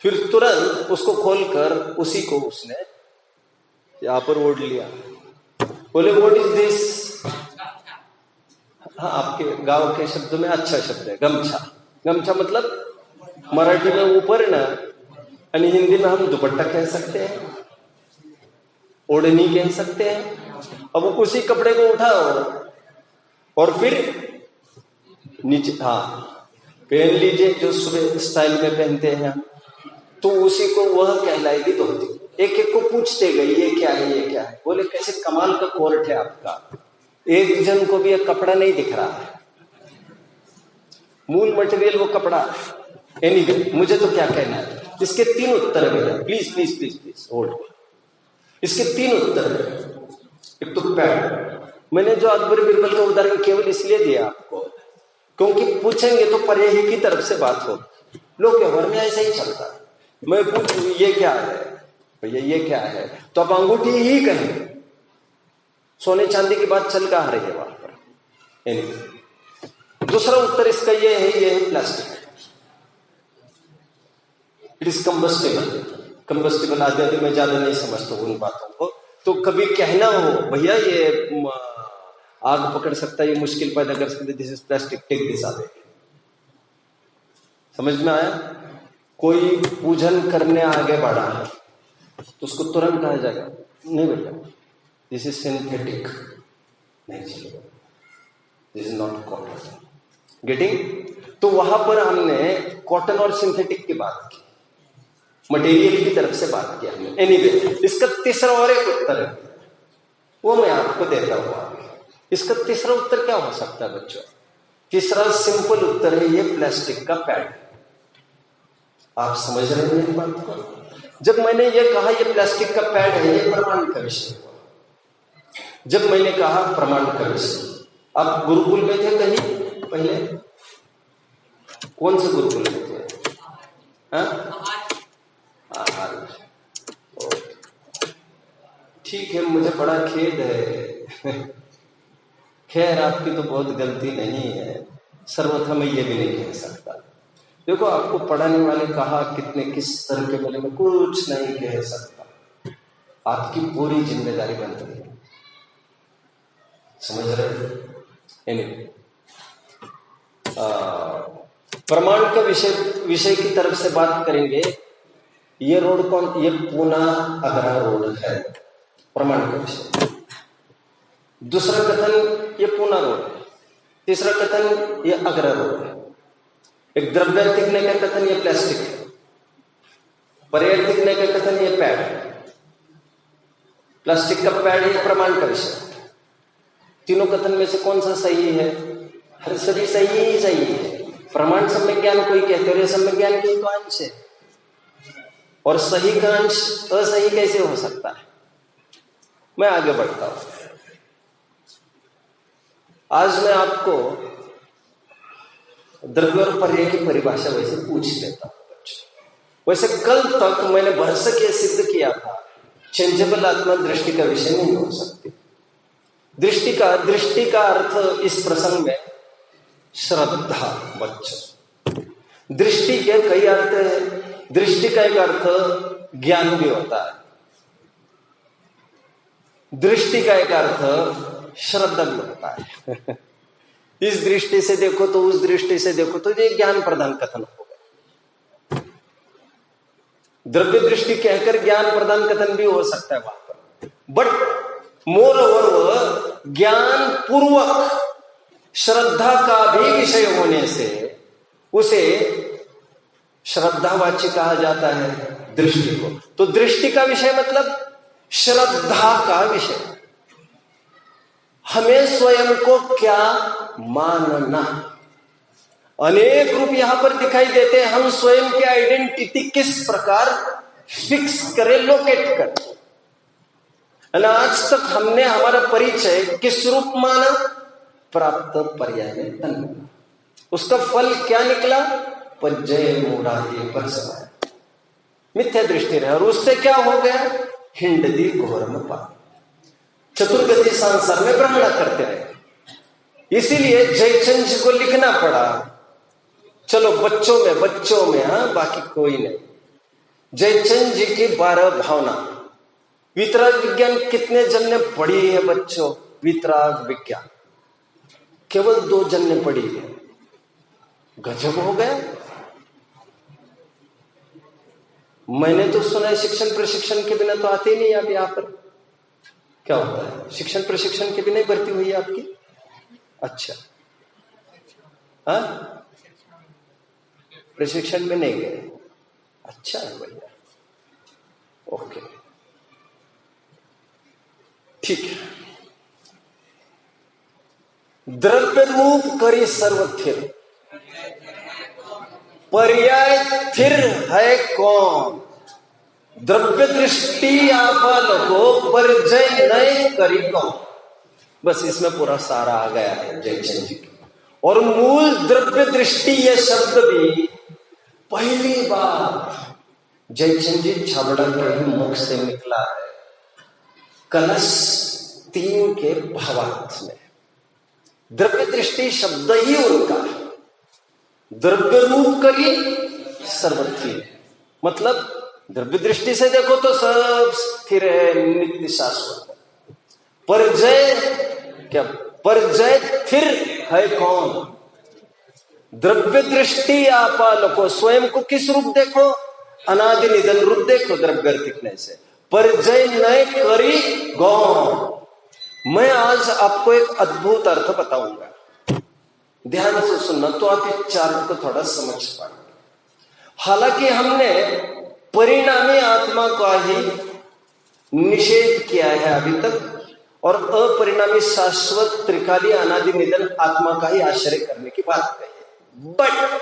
फिर तुरंत उसको खोलकर उसी को उसने यहां पर ओढ़ लिया। बोले व्हाट इज दिस? हाँ, आपके गांव के शब्द में अच्छा शब्द है गमछा। गमछा मतलब मराठी में ऊपर ना, यानी हिंदी में हम दुपट्टा कह सकते हैं, ओढ़नी कह सकते हैं। अब उसी कपड़े को उठाओ और फिर नीचे, हाँ पहन लीजिए, जो सुबह स्टाइल में पहनते हैं, तो उसी को वह कहलाएगी धोती। एक एक को पूछते गए ये क्या है, ये क्या है। बोले कैसे कमाल का कोर्ट है आपका, एक जन को भी एक कपड़ा नहीं दिख रहा है, मूल मटेरियल वो कपड़ा। एनीवे, मुझे तो क्या कहना है, इसके 3 उत्तर है। Please please please please hold. इसके 3 उत्तर है। एक तो पैड। मैंने जो अकबर बिरबल का उदाहरण केवल इसलिए दिया आपको, क्योंकि पूछेंगे तो पर्याय की तरफ से बात हो। लोग व्यवहार में ऐसा ही चलता है। मैं पूछूं ये क्या है भैया, ये क्या है, तो आप अंगूठी ही कहें। सोने चांदी की बात चल कहां रही है वहां पर। दूसरा उत्तर इसका ये है plastic. It is combustible. Combustible आदि मैं ज्यादा नहीं समझता उन बातों को। तो कभी कहना हो भैया ये आग पकड़ सकता है, ये मुश्किल पैदा कर सकता है, this is plastic, take this away. समझ में आया? कोई पूजन करने आगे बढ़ा है तो उसको तुरंत कहा जाएगा नहीं बेटा दिस इज सिंथेटिक, नहीं चलेगा, this is not cotton. Getting? तो वहां पर हमने कॉटन और सिंथेटिक की बात की, मटेरियल की तरफ से बात किया हमने। एनीवे, इसका तीसरा और एक उत्तर है, वो मैं आपको देता हूं। इसका तीसरा उत्तर क्या हो सकता है बच्चों? तीसरा सिंपल उत्तर है ये प्लास्टिक का पैड। आप समझ रहे हैं मेरी बात को? जब मैंने ये कहा ये प्लास्टिक का पैड है, ये प्रमाण का विषय। जब मैंने कहा प्रमाण का विषय, आप गुरुकुल में थे कहीं पहले? कौन से गुरुकुल में थे? ठीक है, मुझे बड़ा खेद है। खैर आपकी तो बहुत गलती नहीं है, सर्वथा मैं ये भी नहीं कह सकता। देखो आपको पढ़ाने वाले कहा कितने किस तरह के बारे में कुछ नहीं कह सकता, आपकी पूरी जिम्मेदारी बनती है। समझ रहे? प्रमाण के विषय की तरफ से बात करेंगे। ये रोड कौन? ये पूना आगरा रोड है, प्रमाण का विषय। दूसरा कथन ये पूना रोड, तीसरा कथन ये आगरा रोड है। एक द्रव्यार्थिकने का कथन ये प्लास्टिक है, पर्यायर्थिकने का कथन ये पैड है। प्लास्टिक का पैड है प्रमाण का विषय। तीनों कथन में से कौन सा सही है? हर सभी सही ही सही है। प्रमाण सम्यक ज्ञान कोई कहते हैं, सम्यक ज्ञान के तो अंश है, और सही का अंश असही कैसे हो सकता है? मैं आगे बढ़ता हूं। आज मैं आपको द्रव्य और पर्याय की परिभाषा वैसे पूछ लेता हूं। वैसे कल तक मैंने भरसक ये सिद्ध किया था चेंजेबल आत्मा दृष्टि का विषय नहीं हो सकती। दृष्टि का अर्थ इस प्रसंग में श्रद्धा। बच्चों, दृष्टि के कई अर्थ है। दृष्टि का एक अर्थ ज्ञान भी होता है। दृष्टि का एक अर्थ श्रद्धा भी होता है। इस दृष्टि से देखो तो उस दृष्टि से देखो तो ये ज्ञान प्रदान कथन होगा। द्रव्य दृष्टि कहकर ज्ञान प्रदान कथन भी हो सकता है वहां पर, बट मोर ओवर वह ज्ञान पूर्वक श्रद्धा का भी विषय होने से उसे श्रद्धावाची कहा जाता है दृष्टि को। तो दृष्टि का विषय मतलब श्रद्धा का विषय। हमें स्वयं को क्या मानना, अनेक रूप यहां पर दिखाई देते हैं। हम स्वयं की आइडेंटिटी किस प्रकार फिक्स करें, लोकेट करें। आज तक हमने हमारा परिचय किस रूप माना? प्राप्त पर्याय में तन्मय। उसका फल क्या निकला? पज्जय मूढ़ादि पर समाय, मिथ्या दृष्टि रहे। और उससे क्या हो गया? हिंडदी घोरम पा, चतुर्गति संसार में भ्रमण करते रहे। इसीलिए जयचंद जी को लिखना पड़ा। चलो बच्चों में हाँ, बाकी कोई नहीं। जयचंद जी की 12 भावना। वितराग विज्ञान कितने जन ने पढ़ी है बच्चों? वितराग विज्ञान केवल 2 जन ने पढ़ी है। गजब हो गया। मैंने तो सुना है शिक्षण प्रशिक्षण के बिना तो आते ही नहीं आप यहां पर। क्या होता है? शिक्षण प्रशिक्षण के बिना ही भर्ती हुई है आपकी? अच्छा, हाँ, प्रशिक्षण में नहीं गए। अच्छा है भैया, ओके, ठीक है। द्रव्य रूप करी सर्वथिर, पर्याय थिर है कौन? द्रव्य दृष्टि आफल को परिचय नहीं करी कौन? बस इसमें पूरा सारा आ गया है जयचंद जी की। और मूल द्रव्य दृष्टि यह शब्द भी पहली बार जयचंद जी छबड़ा के ही मुख से निकला है, कलश 3 के भावार्थ में। द्रव्य दृष्टि शब्द ही उनका है। द्रव्य रूप करी सर्वथि, मतलब द्रव्य दृष्टि से देखो तो सब स्थिर है, नित्य शाश्वत है। परजय क्या? परजय थिर है कौन? द्रव्य दृष्टि आपाल को स्वयं को किस रूप देखो? अनादि निधन रूप देखो द्रव्य दिखने से। परजय नय करी गौन। मैं आज आपको एक अद्भुत अर्थ बताऊंगा, ध्यान से सुनना तो आप इस चार्ट को थोड़ा समझ पाएंगे। हालांकि हमने परिणामी आत्मा का ही निषेध किया है अभी तक, और अपरिणामी शाश्वत त्रिकाली अनादि निधन आत्मा का ही आश्रय करने की बात कही है। बट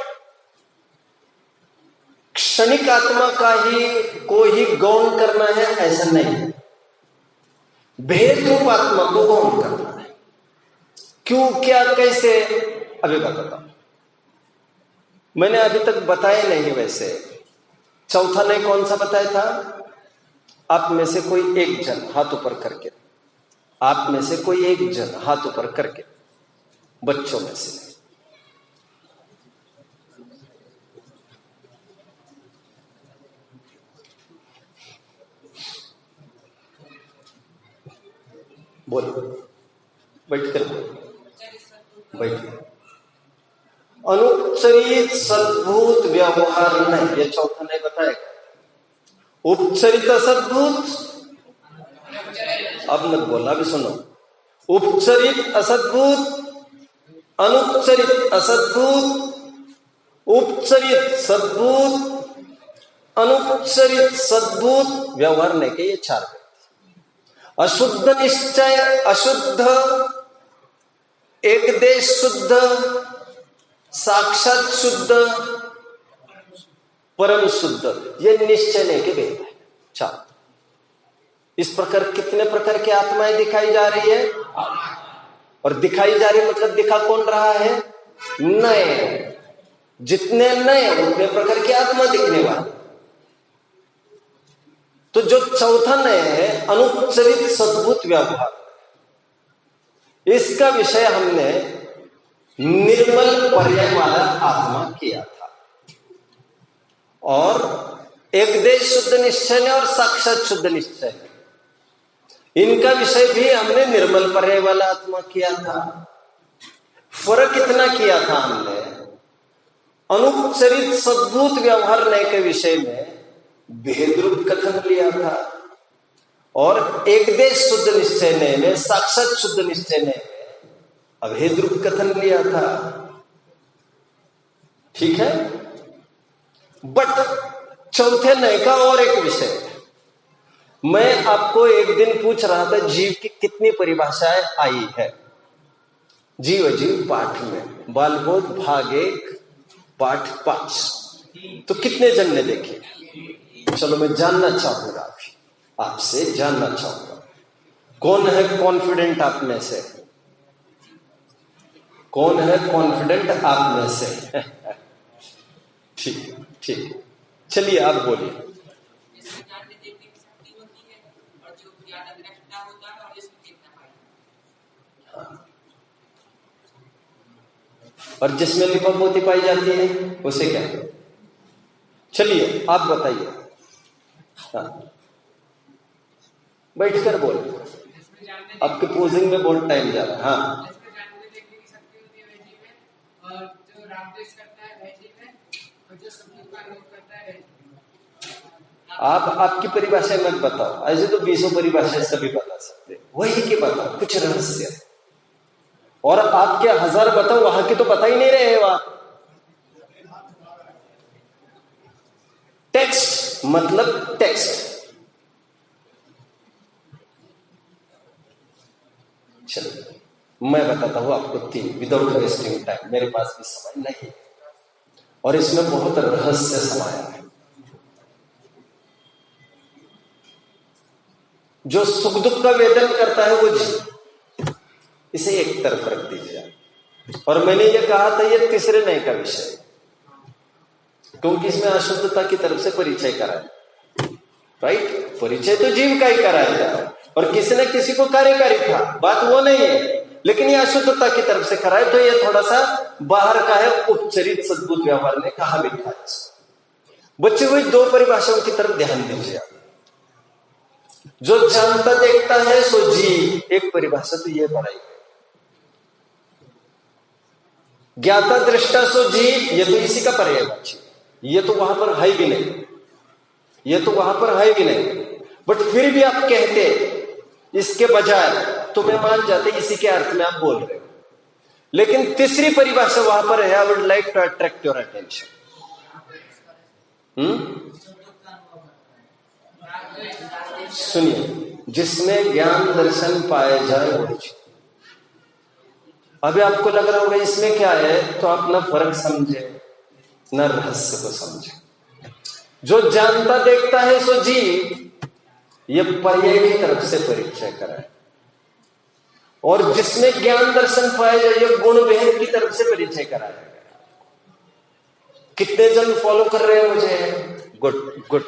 क्षणिक आत्मा का ही को ही गौण करना है ऐसा नहीं। भेद रूप आत्मा को गौण करना है। क्यों, क्या, कैसे, अभी बताता हूं। मैंने अभी तक बताया नहीं। वैसे चौथा नहीं कौन सा बताया था? आप में से कोई एक जन हाथ ऊपर करके, आप में से कोई एक जन हाथ ऊपर करके, बच्चों में से बोलो, बैठकर बैठिए। अनुपचरित सद्भूत व्यवहार नहीं, ये चौथा नहीं बताएगा। उपचरित असद्भूत, अब मत बोला, भी सुनो। उपचरित असद्भूत, अनुपचरित असद्भूत, उपचरित सद्भूत, अनुपचरित सद्भूत व्यवहार नहीं के ये 4। अशुद्ध निश्चय, अशुद्ध, एक देश शुद्ध, साक्षात शुद्ध, परम शुद्ध, ये निश्चय नहीं के भेद है 4। इस प्रकार कितने प्रकार की आत्माएं दिखाई जा रही है? और दिखाई जा रही मतलब दिखा कौन रहा है? नए। जितने नए उतने प्रकार की आत्मा दिखने वाली। तो जो चौथा नए है अनुपचरित सद्भूत व्यवहार, इसका विषय हमने निर्मल पर्याय वाला आत्मा किया था। और एक देश शुद्ध निश्चय ने और साक्षात शुद्ध निश्चय ने, इनका विषय भी हमने निर्मल पर्याय वाला आत्मा किया था। फर्क इतना किया था हमने, अनुपचरित सद्भूत व्यवहार के विषय में भेद रूप कथन लिया था, और एक देश शुद्ध निश्चय ने साक्षात शुद्ध निश्चय ने अभेद रूप कथन लिया था। ठीक है, बट चौथे नए का और एक विषय है। मैं आपको एक दिन पूछ रहा था जीव की कितनी परिभाषाएं आई है। जीव अजीव पाठ में बालबोध भाग 1 पाठ 5, तो कितने जन ने देखे? चलो मैं जानना चाहूंगा, अभी आपसे जानना चाहूंगा, कौन है कॉन्फिडेंट आप में से? कौन है कॉन्फिडेंट आप में से? ठीक ठीक, चलिए आप बोलिए। और जिसमें लिपापोती पाई जाती है उसे क्या? चलिए आप बताइए। हाँ, बैठकर बोल, आपके पोजिंग में बहुत टाइम जा रहा है। हाँ, आप आपकी परिभाषा मत बताओ, ऐसे तो 20 परिभाषाएं सभी बता सकते, वही की बताओ, कुछ रहस्य। और आपके 1000 बताओ, वहां की तो पता ही नहीं रहे। वहां टेक्स्ट मतलब टेक्स्ट। चलिए मैं बताता हूं आपको 3 विदाउट वेस्टिंग टाइम, मेरे पास भी समय नहीं और इसमें बहुत रहस्य समाया है। जो सुख दुख का वेदन करता है वो जीव, इसे एक तरफ रख दीजिए। और मैंने ये कहा था ये तीसरे नए का विषय, क्योंकि इसमें अशुद्धता की तरफ से परिचय कराया। राइट, परिचय तो जीव का ही कराया जाए, और किसी न किसी को कार्यकारी था, बात वो नहीं है, लेकिन ये अशुद्धता की तरफ से कराए तो ये थोड़ा सा बाहर का है। उपचरित सद्भुत व्यवहार ने कहा भी था। बच्चे हुई 2 परिभाषाओं की तरफ ध्यान दीजिए। जो जानता देखता है सो जीव, एक परिभाषा तो ये पढ़ाई। ज्ञाता दृष्टा सो जीव, ये तो इसी का पर्यायवाची, ये तो वहां पर है भी नहीं, ये तो वहां पर है भी नहीं। बट फिर भी आप कहते इसके बजाय तो मैं मान जाते इसी के अर्थ में आप बोल रहे हो। लेकिन तीसरी परिभाषा वहां पर है, I would like to attract your attention. सुनिए, जिसमें ज्ञान दर्शन पाए जाए वो चीज। अभी आपको लग रहा होगा इसमें क्या है, तो आप ना फर्क समझे न रहस्य को समझे। जो जानता देखता है सो जीव, ये पर्याय की तरफ से परिचय कराए, और जिसमें ज्ञान दर्शन पाए जाए ये गुण भेद की तरफ से परिचय कराया गया। कितने जन फॉलो कर रहे हैं मुझे? Good good.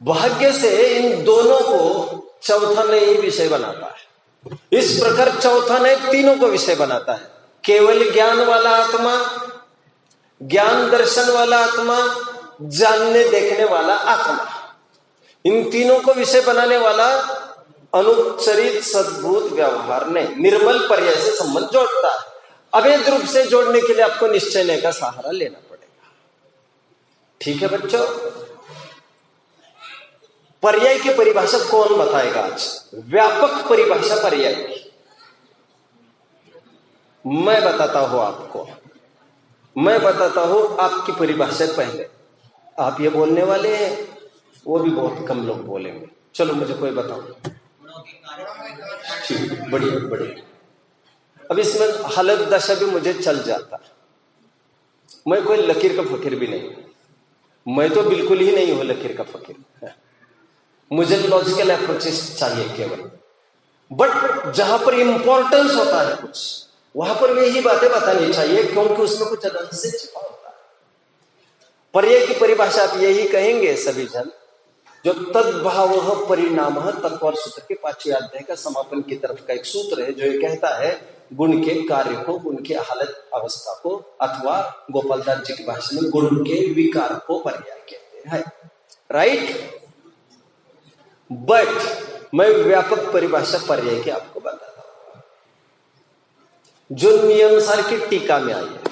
भाग्य से इन दोनों को चौथा नए ही विषय बनाता है। इस प्रकार चौथा नए तीनों को विषय बनाता है। केवल ज्ञान वाला आत्मा, ज्ञान दर्शन वाला आत्मा, जानने देखने वाला आत्मा, इन तीनों को विषय बनाने वाला अनुपचरित सद्भूत व्यवहार ने निर्मल पर्याय से संबंध जोड़ता है। अवैध रूप से जोड़ने के लिए आपको निश्चय का सहारा लेना पड़ेगा। ठीक है बच्चों, पर्याय की परिभाषा कौन बताएगा आज? व्यापक परिभाषा पर्याय की मैं बताता हूं आपको। मैं बताता हूं आपकी परिभाषा पहले। आप ये बोलने वाले हैं, वो भी बहुत कम लोग बोलेंगे। चलो मुझे कोई बताओ। ठीक, बढ़िया बढ़िया। अब इसमें हालत दशा भी मुझे चल जाता। मैं कोई लकीर का फकीर भी नहीं, मैं तो बिल्कुल ही नहीं हूं लकीर का फकीर। मुझे लॉजिकल अप्रोचेस चाहिए केवल। बट जहां पर इंपॉर्टेंस होता है कुछ, वहां पर यही बातें बतानी चाहिए, क्योंकि उसमें कुछ रहस्य छिपा होता है। पर्याय की परिभाषा आप यही कहेंगे सभी जन, जो तद्भाव परिणाम तत्पर सूत्र के 5वें अध्याय का समापन की तरफ का एक सूत्र है, जो ये कहता है गुण के कार्य को, गुण की हालत अवस्था को, अथवा गोपालदास जी की भाषा में गुण के विकार को पर्याय कहते हैं। है, राइट। बट मैं व्यापक परिभाषा पर्याय की आपको बताता हूं, जो नियमसार की टीका में आई है,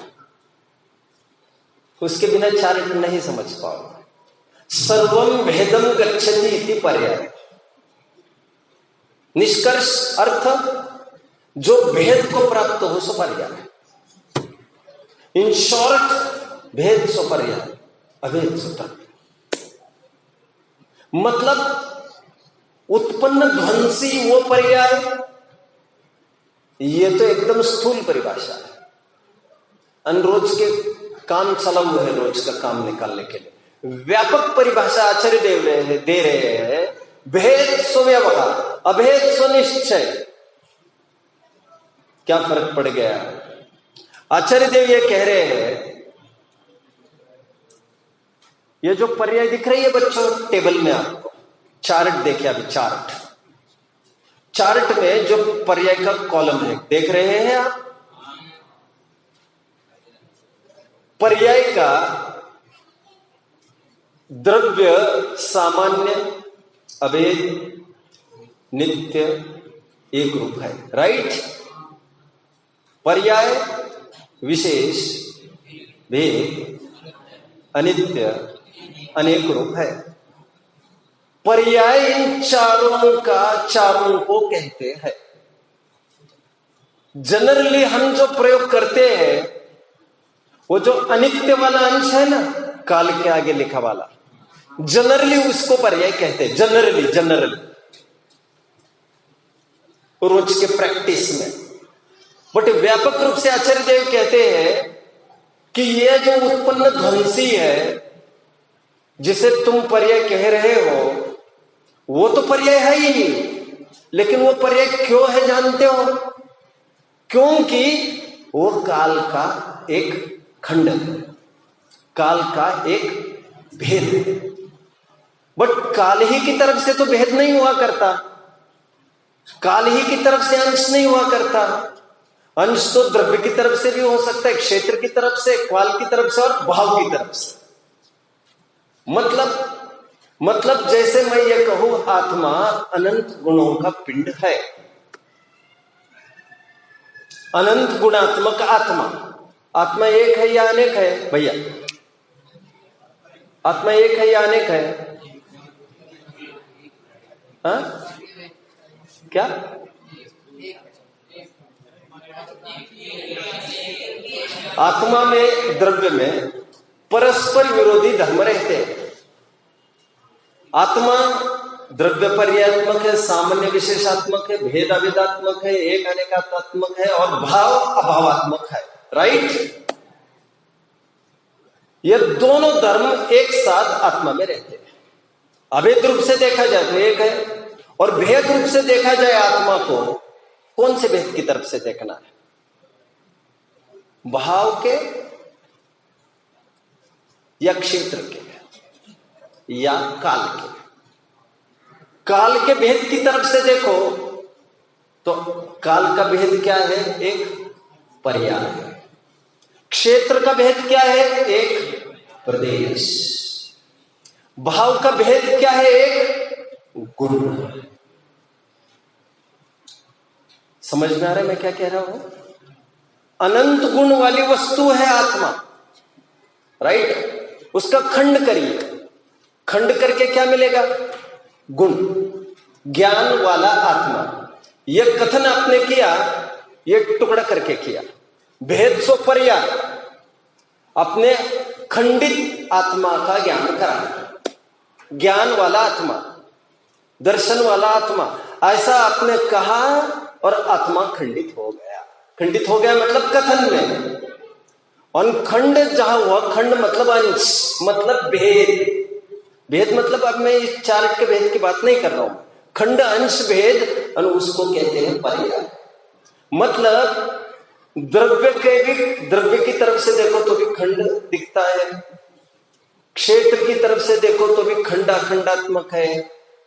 उसके बिना चार्ट नहीं समझ पाओगे। सर्वम भेदम गच्छति इति पर्याय। निष्कर्ष अर्थ, जो भेद को प्राप्त हो सो पर्याय। इन शॉर्ट, भेद सो पर्याय, अभेद सो तर्क। मतलब उत्पन्न ध्वंसी वो पर्याय, ये तो एकदम स्थूल परिभाषा है। रोज के काम चला हुआ है, रोज का काम निकालने के लिए। व्यापक परिभाषा आचार्य देव दे रहे हैं, भेद सो व्यवहार, अभेद सो निश्चय। क्या फर्क पड़ गया? आचार्य देव ये कह रहे हैं, ये जो पर्याय दिख रही है बच्चों टेबल में, आपको चार्ट देखिए, अभी चार्ट में जो पर्याय का कॉलम है देख रहे हैं आप। पर्याय का द्रव्य सामान्य, अभेद, नित्य, एक रूप है, राइट। पर्याय विशेष, भेद, अनित्य, अनेक रूप है। पर्याय इन चारों को कहते हैं। जनरली हम जो प्रयोग करते हैं, वो जो अनित्य वाला अंश है ना, काल के आगे लिखा वाला, जनरली उसको पर्याय कहते हैं। जनरली रोज के प्रैक्टिस में। बट व्यापक रूप से आचार्य देव कहते हैं कि यह जो उत्पन्न ध्वंसी है, जिसे तुम पर्याय कह रहे हो, वो तो पर्याय है ही नहीं। लेकिन वो पर्याय क्यों है जानते हो? क्योंकि वो काल का एक खंड है, काल का एक भेद है। बट काल ही की तरफ से तो भेद नहीं हुआ करता, काल ही की तरफ से अंश नहीं हुआ करता। अंश तो द्रव्य की तरफ से भी हो सकता है, क्षेत्र की तरफ से, काल की तरफ से और भाव की तरफ से। मतलब जैसे मैं ये कहूं, आत्मा अनंत गुणों का पिंड है, अनंत गुणात्मक आत्मा। आत्मा एक है या अनेक है भैया? आत्मा एक है या अनेक है? हाँ? क्या? आत्मा में, द्रव्य में परस्पर विरोधी धर्म रहते हैं। आत्मा द्रव्य पर्यात्मक है, सामान्य विशेषात्मक है, भेद अभेदात्मक है, एक अनेकात्मक है और भाव अभावात्मक है, राइट। ये दोनों धर्म एक साथ आत्मा में रहते हैं। अभेद रूप से देखा जाए तो एक है, और भेद रूप से देखा जाए आत्मा को, कौन से भेद की तरफ से देखना है? भाव के या क्षेत्र के या काल के? काल के भेद की तरफ से देखो तो काल का भेद क्या है? एक पर्याय है। क्षेत्र का भेद क्या है? एक प्रदेश। भाव का भेद क्या है? एक गुण। समझ में आ रहा है मैं क्या कह रहा हूं? अनंत गुण वाली वस्तु है आत्मा, राइट। उसका खंड करिए, खंड करके क्या मिलेगा? गुण। ज्ञान वाला आत्मा। यह कथन आपने किया, यह टुकड़ा करके किया। भेद सो पर्याय, अपने खंडित आत्मा का ज्ञान करा। ज्ञान वाला आत्मा, दर्शन वाला आत्मा, ऐसा आपने कहा और आत्मा खंडित हो गया। खंडित हो गया मतलब कथन में। और खंड जहां हुआ, खंड मतलब अंश, मतलब भेद। भेद मतलब अब मैं इस चार्ट के भेद की बात नहीं कर रहा हूं। खंड, अंश, भेद, और उसको कहते हैं पर्याय। मतलब द्रव्य की तरफ से देखो तो भी खंड दिखता है, क्षेत्र की तरफ से देखो तो भी खंडात्मक है,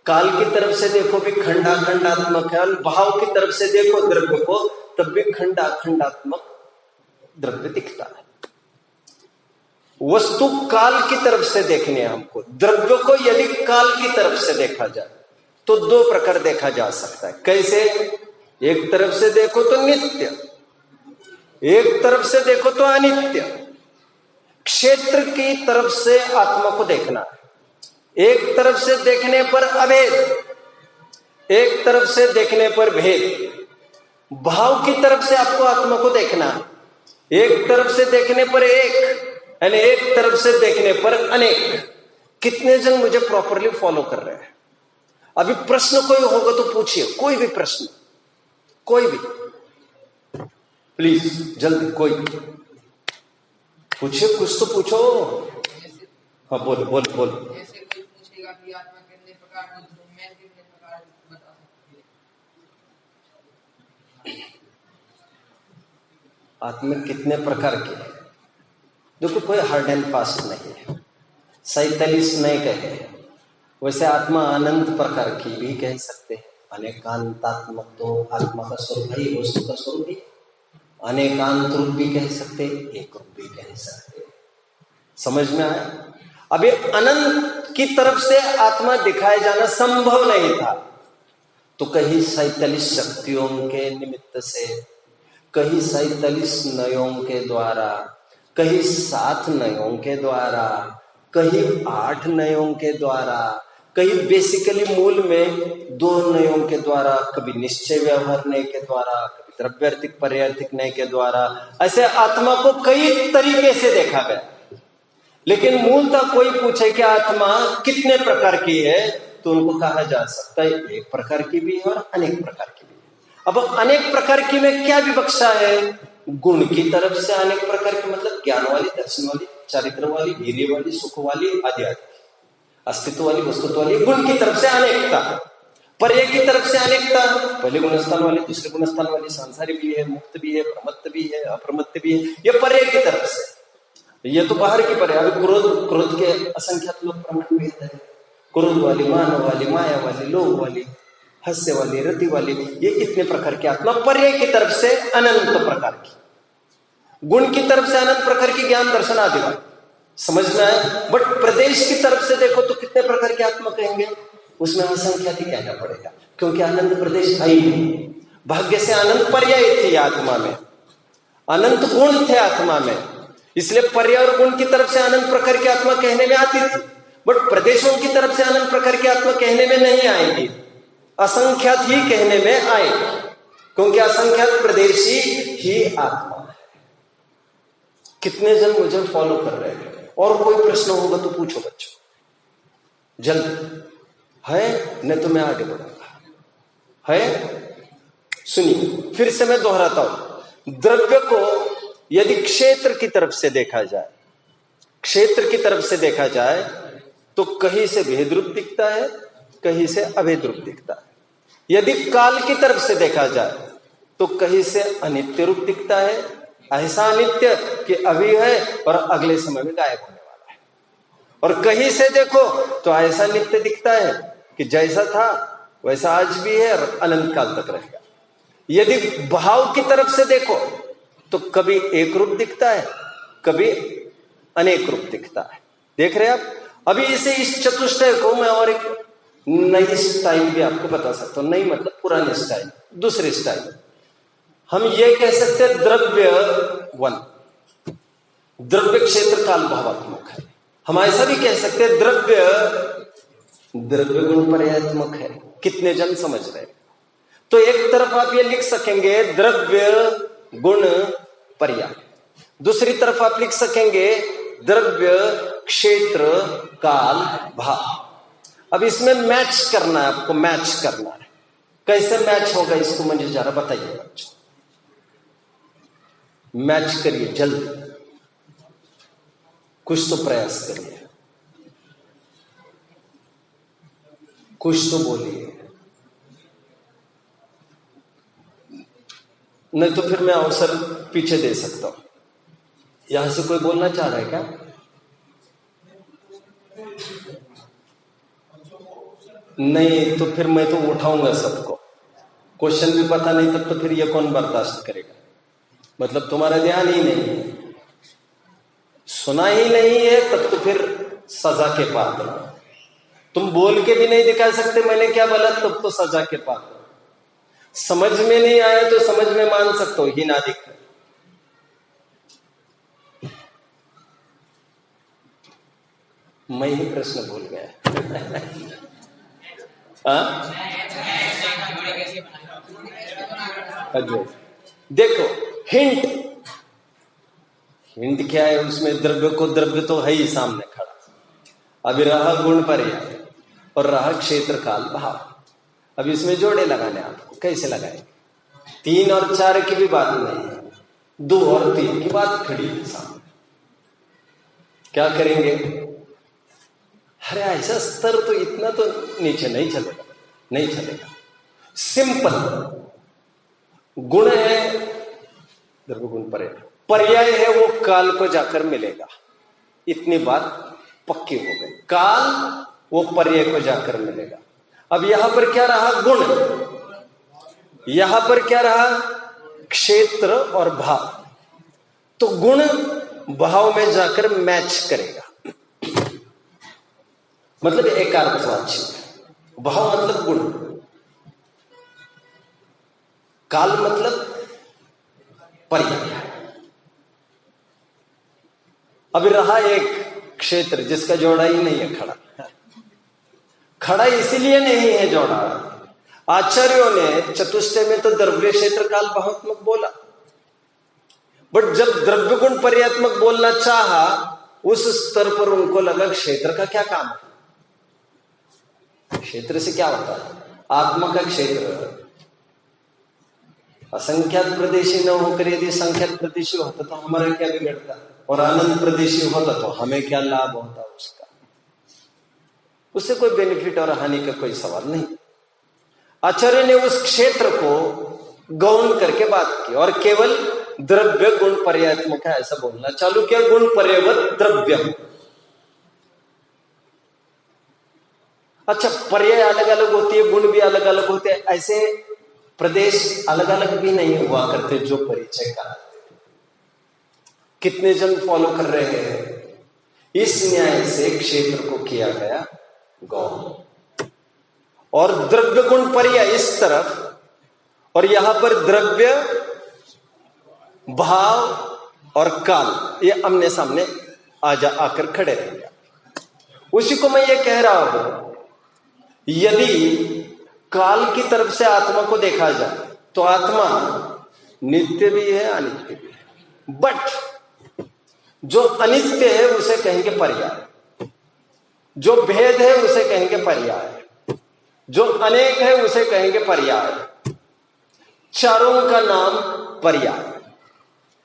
काल की तरफ से देखो भी खंडात्मक है, और भाव की तरफ से देखो द्रव्य को तब भी खंडात्मक द्रव्य दिखता है। वस्तु काल की तरफ से देखनी है हमको। द्रव्य को यदि काल की तरफ से देखा जाए तो दो प्रकार देखा जा सकता है। कैसे? एक तरफ से देखो तो नित्य, एक तरफ से देखो तो अनित्य। क्षेत्र की तरफ से आत्मा को देखना, एक तरफ से देखने पर अभेद, एक तरफ से देखने पर भेद। भाव की तरफ से आपको आत्मा को देखना, एक तरफ से देखने पर एक, यानी एक तरफ से देखने पर अनेक। कितने जन मुझे प्रॉपरली फॉलो कर रहे हैं? अभी प्रश्न कोई होगा तो पूछिए, कोई भी प्रश्न, कोई भी, प्लीज जल्दी कोई पूछिए, कुछ तो पूछो। हाँ बोल बोल बोल। जैसे कोई पूछेगा कि आत्मा कितने प्रकार की, तो मैं कितने प्रकार की बता सकती है? आत्मा कितने प्रकार की है? देखो कोई हार्ड एंड फास्ट नहीं है, 47 नहीं कहे। वैसे आत्मा अनंत प्रकार की भी कह सकते हैं। अनेकांतात्मक तो आत्मा का स्वरूप है, वस्तु का स्वरूप है। अनेकांत रूप भी कह सकते, एक रूप भी कह सकते। समझ में आया? अभी अनंत की तरफ से आत्मा दिखाया जाना संभव नहीं था, तो कहीं 47 शक्तियों के निमित्त से, कहीं 47 नयों के द्वारा, कहीं 7 नयों के द्वारा, कहीं 8 नयों के द्वारा, कहीं बेसिकली मूल में 2 नयों के द्वारा, कभी निश्चय व्यवहार नय के द्वारा, कभी द्रव्यार्थिक पर्यार्थिक नय के द्वारा। ऐसे आत्मा को कई तरीके से देखा गया। लेकिन मूलतः कोई पूछे कि आत्मा कितने प्रकार की है, तो उनको कहा जा सकता है एक प्रकार की भी है और अनेक प्रकार की भी है। अब अनेक प्रकार की में क्या विवक्षा है? गुण की तरफ से अनेक प्रकार की, मतलब ज्ञान वाली, दर्शन वाली, चारित्र वाली, वीर्य वाली, सुख वाली, आदि आदि, अस्तित्व वाली, वस्तुत्व वाली। गुण की तरफ से अनेकता, पर्याय की तरफ से अनेकता, पहले गुणस्थान वाली, दूसरे गुणस्थान वाली, संसारी भी है, मुक्त भी है, प्रमत्त भी है, अप्रमत्त भी है। ये पर्याय की तरफ से, ये तो बाहर की पर्याय। अभी क्रोध, क्रोध के असंख्यात लोग प्रमाण भी है। क्रोध वाली, मानव वाली, माया वाली, लोभ वाली, हास्य वाली, रति वाली, ये इतने प्रकार की आत्मा पर्याय की तरफ से अनंत प्रकार की। गुण की तरफ से अनंत प्रकार की, ज्ञान दर्शन आदि वाली। समझ में आया? बट प्रदेश की तरफ से देखो तो कितने प्रकार की आत्मा कहेंगे? उसमें असंख्यात ही कहना पड़ेगा, क्योंकि अनंत प्रदेश है ही नहीं। भाग्य से अनंत पर्याय थी आत्मा में, अनंत गुण थे आत्मा में, इसलिए पर्याय और गुण की तरफ से अनंत प्रकार की आत्मा कहने में आती थी। बट प्रदेशों की तरफ से अनंत प्रकार की आत्मा कहने में नहीं आएगी, असंख्यात ही कहने में आएगी, क्योंकि असंख्यात प्रदेशी ही आत्मा है। कितने जन मुझे फॉलो कर रहे हैं? और कोई प्रश्न होगा तो पूछो बच्चों, जल्द है, नहीं तो मैं आगे बढ़ूंगा। है? सुनिए, फिर से मैं दोहराता हूं। द्रव्य को यदि क्षेत्र की तरफ से देखा जाए, क्षेत्र की तरफ से देखा जाए तो कहीं से भेद रूप दिखता है, कहीं से अभेद रूप दिखता है। यदि काल की तरफ से देखा जाए तो कहीं से अनित्य रूप दिखता है, ऐसा अनित्य कि अभी है और अगले समय में गायब होने वाला है। और कहीं से देखो तो ऐसा नित्य दिखता है कि जैसा था वैसा आज भी है और अनंत काल तक रहेगा। यदि भाव की तरफ से देखो तो कभी एक रूप दिखता है, कभी अनेक रूप दिखता है। देख रहे हैं आप? अभी इसे, इस चतुष्टय को मैं और एक नई स्टाइल भी आपको बता सकता हूं। नई मतलब पुरानी स्टाइल, दूसरी स्टाइल। हम ये कह सकते हैं द्रव्य वन, द्रव्य क्षेत्र काल भावात्मक है। हम ऐसा भी कह सकते हैं द्रव्य गुण पर्यायात्मक है। कितने जन समझ रहे? तो एक तरफ आप ये लिख सकेंगे द्रव्य गुण पर्याय, दूसरी तरफ आप लिख सकेंगे द्रव्य क्षेत्र काल भाव। अब इसमें मैच करना है, आपको मैच करना है। कैसे मैच होगा इसको मुझे जरा बताइए बच्चों, मैच करिए जल्दी, कुछ तो प्रयास करिए, कुछ तो बोलिए, नहीं तो फिर मैं अवसर पीछे दे सकता हूं। यहां से कोई बोलना चाह रहा है क्या? नहीं तो फिर मैं तो उठाऊंगा सबको। क्वेश्चन भी पता नहीं तब तो फिर ये कौन बर्दाश्त करेगा? मतलब तुम्हारा ध्यान ही नहीं है। सुना ही नहीं है तब तो फिर सजा के पात्र। तुम बोल के भी नहीं दिखा सकते मैंने क्या बोला, तब तो सजा के पात्र। समझ में नहीं आया तो समझ में मान सकते हो, हीनादिक। मैं ही प्रश्न भूल गया। देखो हिंट, हिंट क्या है उसमें? द्रव्य को द्रव्य तो है ही सामने खड़ा। अभी रहा गुण पर्याय और रहा क्षेत्र काल भाव। अब इसमें जोड़े लगाने आपको, कैसे लगाएंगे? 3 और 4 की भी बात नहीं है, 2 और 3 की बात खड़ी है सामने। क्या करेंगे? अरे ऐसा स्तर तो इतना तो नीचे नहीं चलेगा, नहीं चलेगा। सिंपल गुण है द्रव्य गुण पर्याय, पर्याय है वो काल को जाकर मिलेगा। इतनी बात पक्की हो गई, काल वो पर्याय को जाकर मिलेगा। अब यहां पर क्या रहा? गुण। यहां पर क्या रहा? क्षेत्र और भाव। तो गुण भाव में जाकर मैच करेगा, मतलब एकार्थवाची। भाव मतलब गुण, काल मतलब पर्याय। अभी रहा एक क्षेत्र जिसका जोड़ा ही नहीं है खड़ा। खड़ा इसीलिए नहीं है जोड़ा, आचार्यों ने चतुष्टय में तो द्रव्य क्षेत्र काल भावात्मक बोला, बट जब द्रव्य गुण पर्यात्मक बोलना चाहा उस स्तर पर उनको लगा क्षेत्र का क्या काम है? क्षेत्र से क्या होता है? आत्मा का क्षेत्र असंख्यात प्रदेशी न होकर यदि संख्यात प्रदेशी होता तो हमारा क्या बिगड़ता, और अनंत प्रदेशी होता तो हमें क्या लाभ होता उसका? उससे कोई बेनिफिट और हानि का कोई सवाल नहीं। आचार्य ने उस क्षेत्र को गौण करके बात की और केवल द्रव्य गुण पर्यात्मक है ऐसा बोलना चालू किया। गुण पर्यवत द्रव्य। अच्छा, पर्याय अलग अलग होती है, गुण भी अलग अलग होते हैं, ऐसे प्रदेश अलग अलग भी नहीं हुआ करते जो परिचय कराते। कितने जन फॉलो कर रहे हैं? इस न्याय से क्षेत्र को किया गया गौण, और द्रव्य गुण पर्याय इस तरफ, और यहां पर द्रव्य भाव और काल ये आमने सामने आकर खड़े रहेंगे। उसी को मैं ये कह रहा हूं, यदि काल की तरफ से आत्मा को देखा जाए तो आत्मा नित्य भी है अनित्य भी है, बट जो अनित्य है उसे कहेंगे पर्याय, जो भेद है उसे कहेंगे पर्याय, जो अनेक है उसे कहेंगे पर्याय। चारों का नाम पर्याय।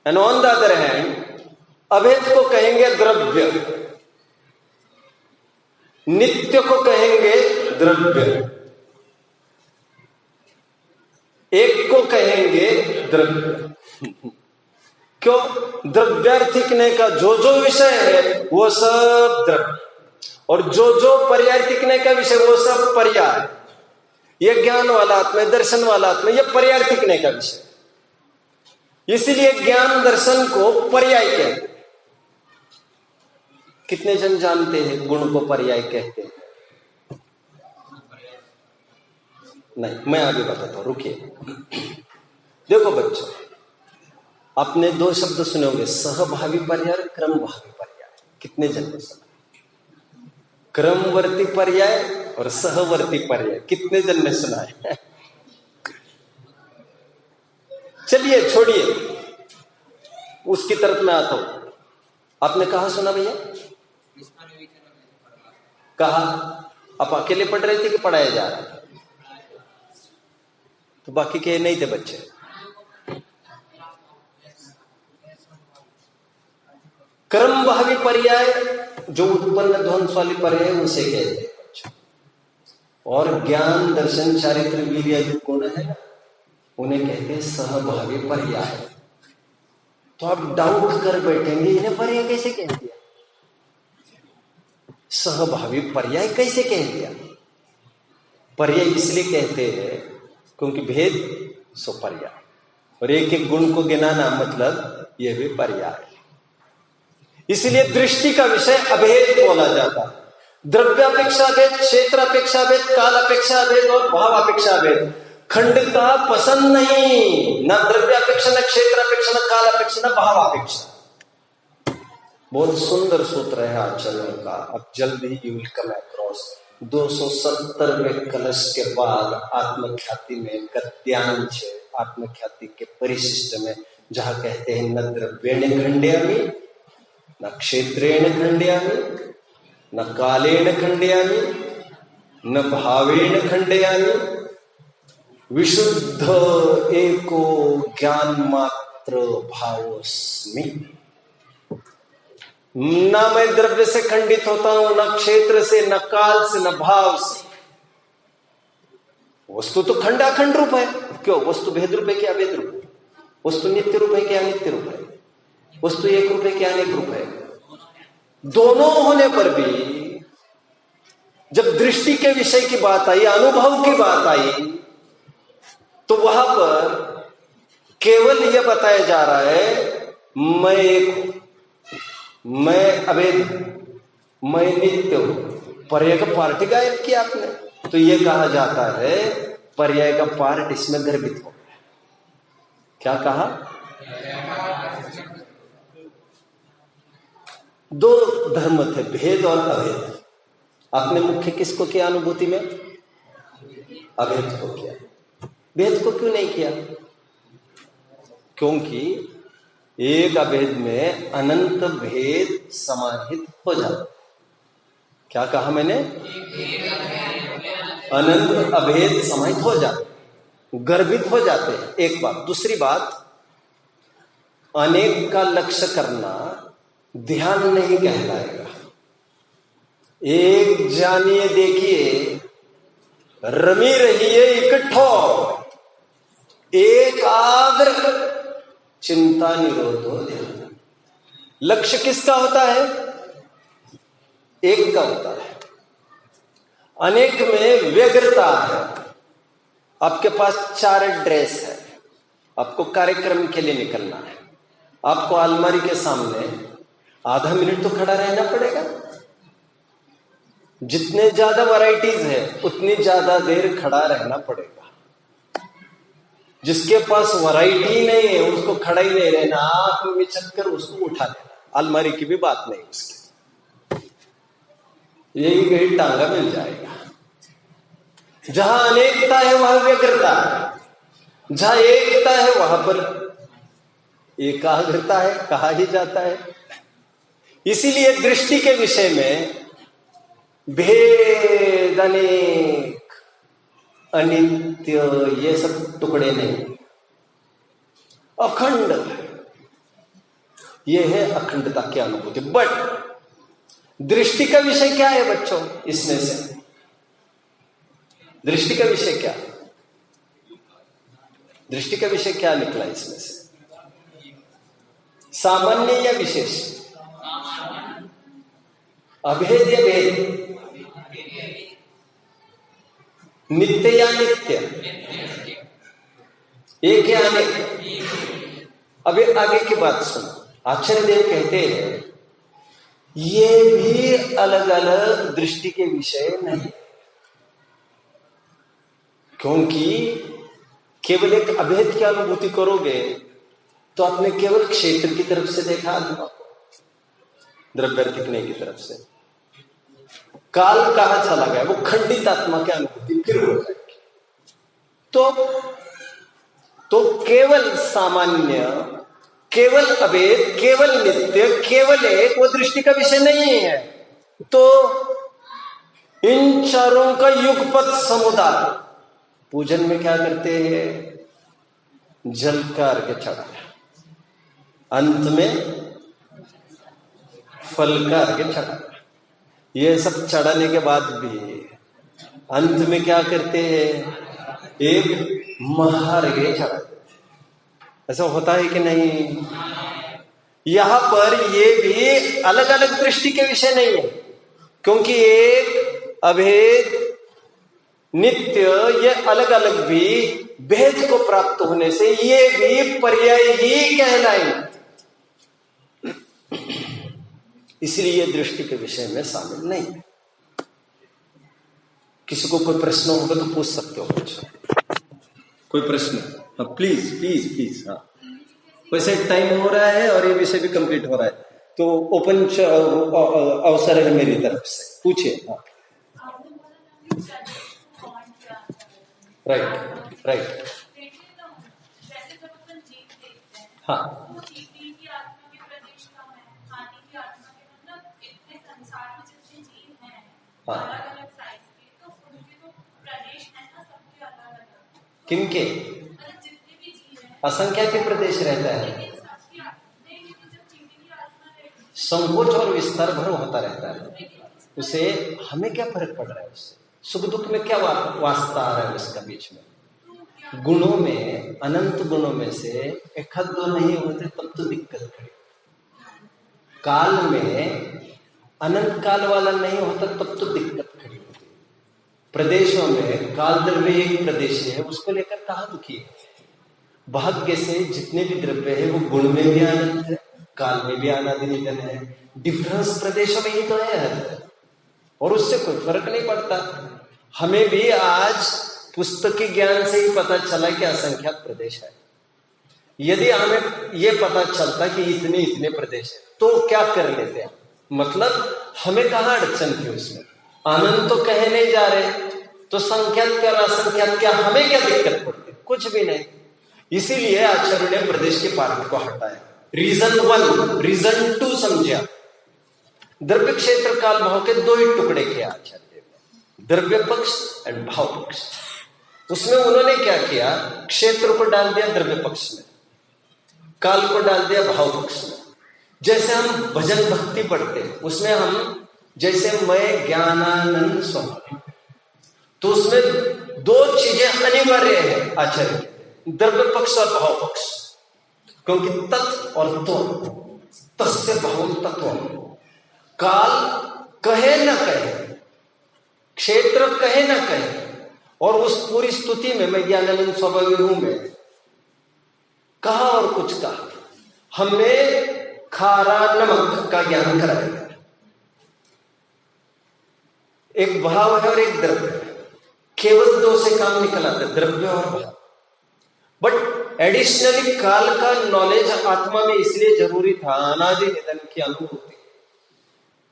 And on the other hand अभेद को कहेंगे द्रव्य, नित्य को कहेंगे द्रव्य, एक को कहेंगे द्रव्य। क्यों? द्रव्यार्थिकने का जो जो विषय है वो सब द्रव्य, और जो जो पर्यार्थिकने का विषय वो सब पर्याय। ये ज्ञान वाला आत्मा, दर्शन वाला आत्मा, ये पर्यार्थिकने का विषय, इसीलिए ज्ञान दर्शन को पर्याय कहते हैं। कितने जन जानते हैं गुण को पर्याय कहते हैं? नहीं, मैं आगे बताता हूं, रुकिए। देखो बच्चों, आपने 2 शब्द सुने होंगे, सहभावी पर्याय और क्रमभावी पर्याय। कितने जन ने सुना? क्रमवर्ती पर्याय और सहवर्ती पर्याय कितने जन ने सुना है? चलिए छोड़िए, उसकी तरफ मैं आता हूं। आपने कहा सुना भैया? कहा? आप अकेले पढ़ रहे थे कि पढ़ाया जा रहा था? तो बाकी के नहीं थे बच्चे? क्रमभावी पर्याय जो उत्पन्न ध्वंस वाली पर्याय उसे कहते हैं, और ज्ञान दर्शन चारित्र वीर्य जो गुण है ना उन्हें कहते हैं सहभावी पर्याय। तो आप डाउट कर बैठेंगे इन्हें पर्याय कैसे कह दिया, सहभावी पर्याय कैसे कह दिया? पर्याय इसलिए कहते हैं क्योंकि भेद सो पर्याय, और एक एक गुण को गिनाना मतलब यह भी पर्याय। इसलिए दृष्टि का विषय अभेद बोला जाता है। द्रव्यापेक्षा भेद, क्षेत्रापेक्षा भेद, कालापेक्षा भेद और भावापेक्षा भेद। खंडिता पसंद नहीं, न द्रव्यापेक्षा, न क्षेत्रापेक्षा, न कालापेक्षा, न भावापेक्षा। बहुत सुंदर सूत्र है आचरण का। अब जल्दी यू विल कम अक्रॉस। 270वें कलश के बाद आत्मख्याति में गद्यांश, आत्मख्याति के परिशिष्ट में जहां कहते हैं न द्रव्येण खंडयामि, न क्षेत्रेण खंडयामि, न कालेन खंडयामि, न भावेन खंडयामि, विशुद्ध एको ज्ञान मात्र भावोस्मि। ना मैं द्रव्य से खंडित होता हूं, न क्षेत्र से, न काल से, न भाव से। वस्तु तो खंडाखंड रूप है। क्यों? वस्तु भेद रूप है कि अभेद रूप है? वस्तु नित्य रूप है कि अनित्य रूप है? वस्तु एक रूप है कि अनेक रूप है? दोनों होने पर भी जब दृष्टि के विषय की बात आई, अनुभव की बात आई, तो वहां पर केवल यह बताया जा रहा है मैं एक हूं, मैं अभेद हूं, मैं नित्य हूं। पर्याय का पार्ट गायब किया आपने, तो यह कहा जाता है पर्याय का पार्ट इसमें गर्भित हो गया। क्या कहा? दो धर्म थे, भेद और अभेद। आपने मुख्य किसको किया अनुभूति में? अभेद को किया। भेद को क्यों नहीं किया? क्योंकि एक अभेद में अनंत भेद समाहित हो जाता। क्या कहा मैंने? अनंत अभेद समाहित हो जाते, गर्भित हो जाते हैं। एक बात। दूसरी बात, अनेक का लक्ष्य करना ध्यान नहीं कहलाएगा। एक जानिए देखिए, रमी रहिए इकट्ठो, एकाग्र चिंता निरोधो ध्यान। लक्ष्य किसका होता है? एक का होता है। अनेक में व्यग्रता है। आपके पास 4 ड्रेस है, आपको कार्यक्रम के लिए निकलना है, आपको अलमारी के सामने आधा मिनट तो खड़ा रहना पड़ेगा। जितने ज्यादा वैरायटीज है उतनी ज्यादा देर खड़ा रहना पड़ेगा। जिसके पास वैरायटी नहीं है उसको खड़ा ही नहीं रहना, आंख में चक्कर उसको उठा लेना। अलमारी की भी बात नहीं उसकी, यही कहीं टांगा मिल जाएगा। जहां अनेकता है वहां व्यग्रता है, जहां एकता है वहां पर एकाग्रता है, कहा ही जाता है। इसीलिए दृष्टि के विषय में भेद, अनेक, अनित्य, ये सब टुकड़े नहीं, अखंड, ये है अखंडता की अनुभूति। बट दृष्टि का विषय क्या है बच्चों? इसमें से दृष्टि का विषय क्या? दृष्टि का विषय क्या निकला इसमें से? सामान्य या विशेष? अभेद या भेद? नित्य या नित्य? एक या अनेक? अभी आगे की बात सुनो। आचार्य देव कहते हैं ये भी अलग अलग दृष्टि के विषय नहीं, क्योंकि केवल एक अभेद की अनुभूति करोगे तो आपने केवल क्षेत्र की तरफ से देखा, द्रव्य दिखने की तरफ से। काल कहां चला गया? वो खंडित आत्मा की अनुभूति फिर हो जाएगी। तो केवल सामान्य, केवल अभेद, केवल नित्य, केवल एक, वो दृष्टि का विषय नहीं है। तो इन चारों का युगपत समुदाय पूजन में क्या करते हैं? जल का अर्घ्य चढ़ाया, अंत में फल का अर्घ्य चढ़ाया। ये सब चढ़ाने के बाद भी अंत में क्या करते हैं? एक महार्घ्य चढ़ाते। ऐसा होता है कि नहीं? यहां पर ये भी अलग अलग दृष्टि के विषय नहीं है, क्योंकि एक अभेद, नित्य, ये अलग अलग भी भेद को प्राप्त होने से ये भी पर्याय ही कहलाएंगे। इसलिए ये दृष्टि के विषय में शामिल नहीं है। किसी को कोई प्रश्न होगा तो पूछ सकते हो कुछ, कोई प्रश्न? हाँ प्लीज प्लीज प्लीज। हाँ वैसे टाइम हो रहा है और ये विषय भी कंप्लीट हो रहा है, तो ओपन अवसर है मेरी तरफ से, पूछिए। हाँ राइट राइट। हाँ किनके? असंख्यात प्रदेश रहता है, संकोच और विस्तार भर होता रहता है। उसे हमें क्या फर्क पड़ रहा है? उससे सुख दुख में क्या वास्ता आ रहा है उसका बीच में? गुणों में, अनंत गुणों में से एक आध दो नहीं होते तब तो दिक्कत खड़ी। काल में अनंत काल वाला नहीं होता तब तो दिक्कत खड़ी होती। प्रदेशों में काल द्रव्य एक प्रदेश है, उसको लेकर कहाँ दुखी है? भाग्य से जितने भी द्रव्य है वो गुण में भी अनंत है, काल में भी अनादि निधन है। डिफरेंस प्रदेशों में ही तो है, और उससे कोई फर्क नहीं पड़ता। हमें भी आज पुस्तकी ज्ञान से ही पता चला कि असंख्यात प्रदेश है। यदि हमें यह पता चलता कि इतने इतने प्रदेश है तो क्या कर लेते हैं? मतलब हमें कहाँ अड़चन थी उसमें? आनंद तो कहे नहीं जा रहे, तो संख्यात क्या असंख्यात क्या, हमें क्या दिक्कत पड़ती? कुछ भी नहीं। इसीलिए आचार्य ने प्रदेश के पार्ट को हटाया। रीजन 1, रीजन 2 समझा। द्रव्य क्षेत्र काल भाव के दो ही टुकड़े किया आचार्य ने, द्रव्य पक्ष एंड भाव पक्ष। उसमें उन्होंने क्या किया? क्षेत्र को डाल दिया द्रव्य पक्ष में, काल को डाल दिया भाव पक्ष में। जैसे हम भजन भक्ति पढ़ते हैं उसमें हम जैसे मैं ज्ञानानंद स्वभाव, तो उसमें दो चीजें अनिवार्य है आचार्य, द्रव्य पक्ष और भाव पक्ष। क्योंकि तत् और त्व, तस्य भाव तत्व। काल कहे न कहे, क्षेत्र कहे न कहे, और उस पूरी स्तुति में मैं ज्ञानानंद स्वभावी हूं, मैं कहा और कुछ कहा, हमें खारा नमक का ज्ञान कराया। एक भाव है और एक द्रव्य है, केवल दो से काम निकल आता है, द्रव्य और भाव। बट एडिशनली काल का नॉलेज आत्मा में इसलिए जरूरी था, अनादि निधन की अनुभूति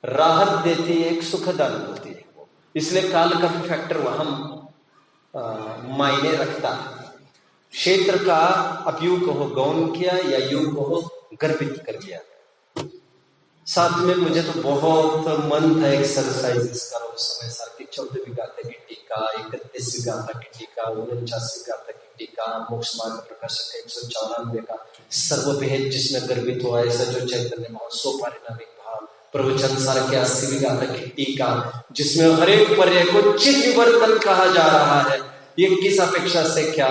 राहत देती है, एक सुखद अनुभूति है वो, इसलिए काल का फैक्टर वहां मायने रखता है। क्षेत्र का अपयोग हो गौण किया या योग हो गर्भित कर दिया। साथ में मुझे तो बहुत मन था एक्सरसाइजेस करो, समय सार की 14वीं गाथा की टीका, 31वीं गाथा की टीका, 49वीं गाथा की टीका, मोक्ष मार्ग प्रकाशक 194 का सर्वभेद जिसमें गर्भित हुआ ऐसा जो चैतन्य महोत्सव पारिणामिक भाव, प्रवचन सार की 80वीं गाथा की टीका जिसमें हर एक पर्याय को चित्त विवर्तन कहा जा रहा है। ये किस अपेक्षा से क्या,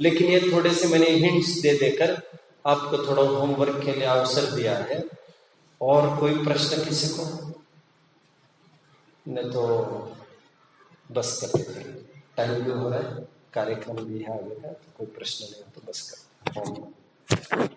लेकिन ये थोड़े से मैंने हिंट्स दे देकर आपको थोड़ा होमवर्क के लिए अवसर दिया है। और कोई प्रश्न किसी को? नहीं तो बस करते थे, टाइम भी हो रहा है, कार्यक्रम भी है आगे का, तो कोई प्रश्न नहीं हो तो बस करते।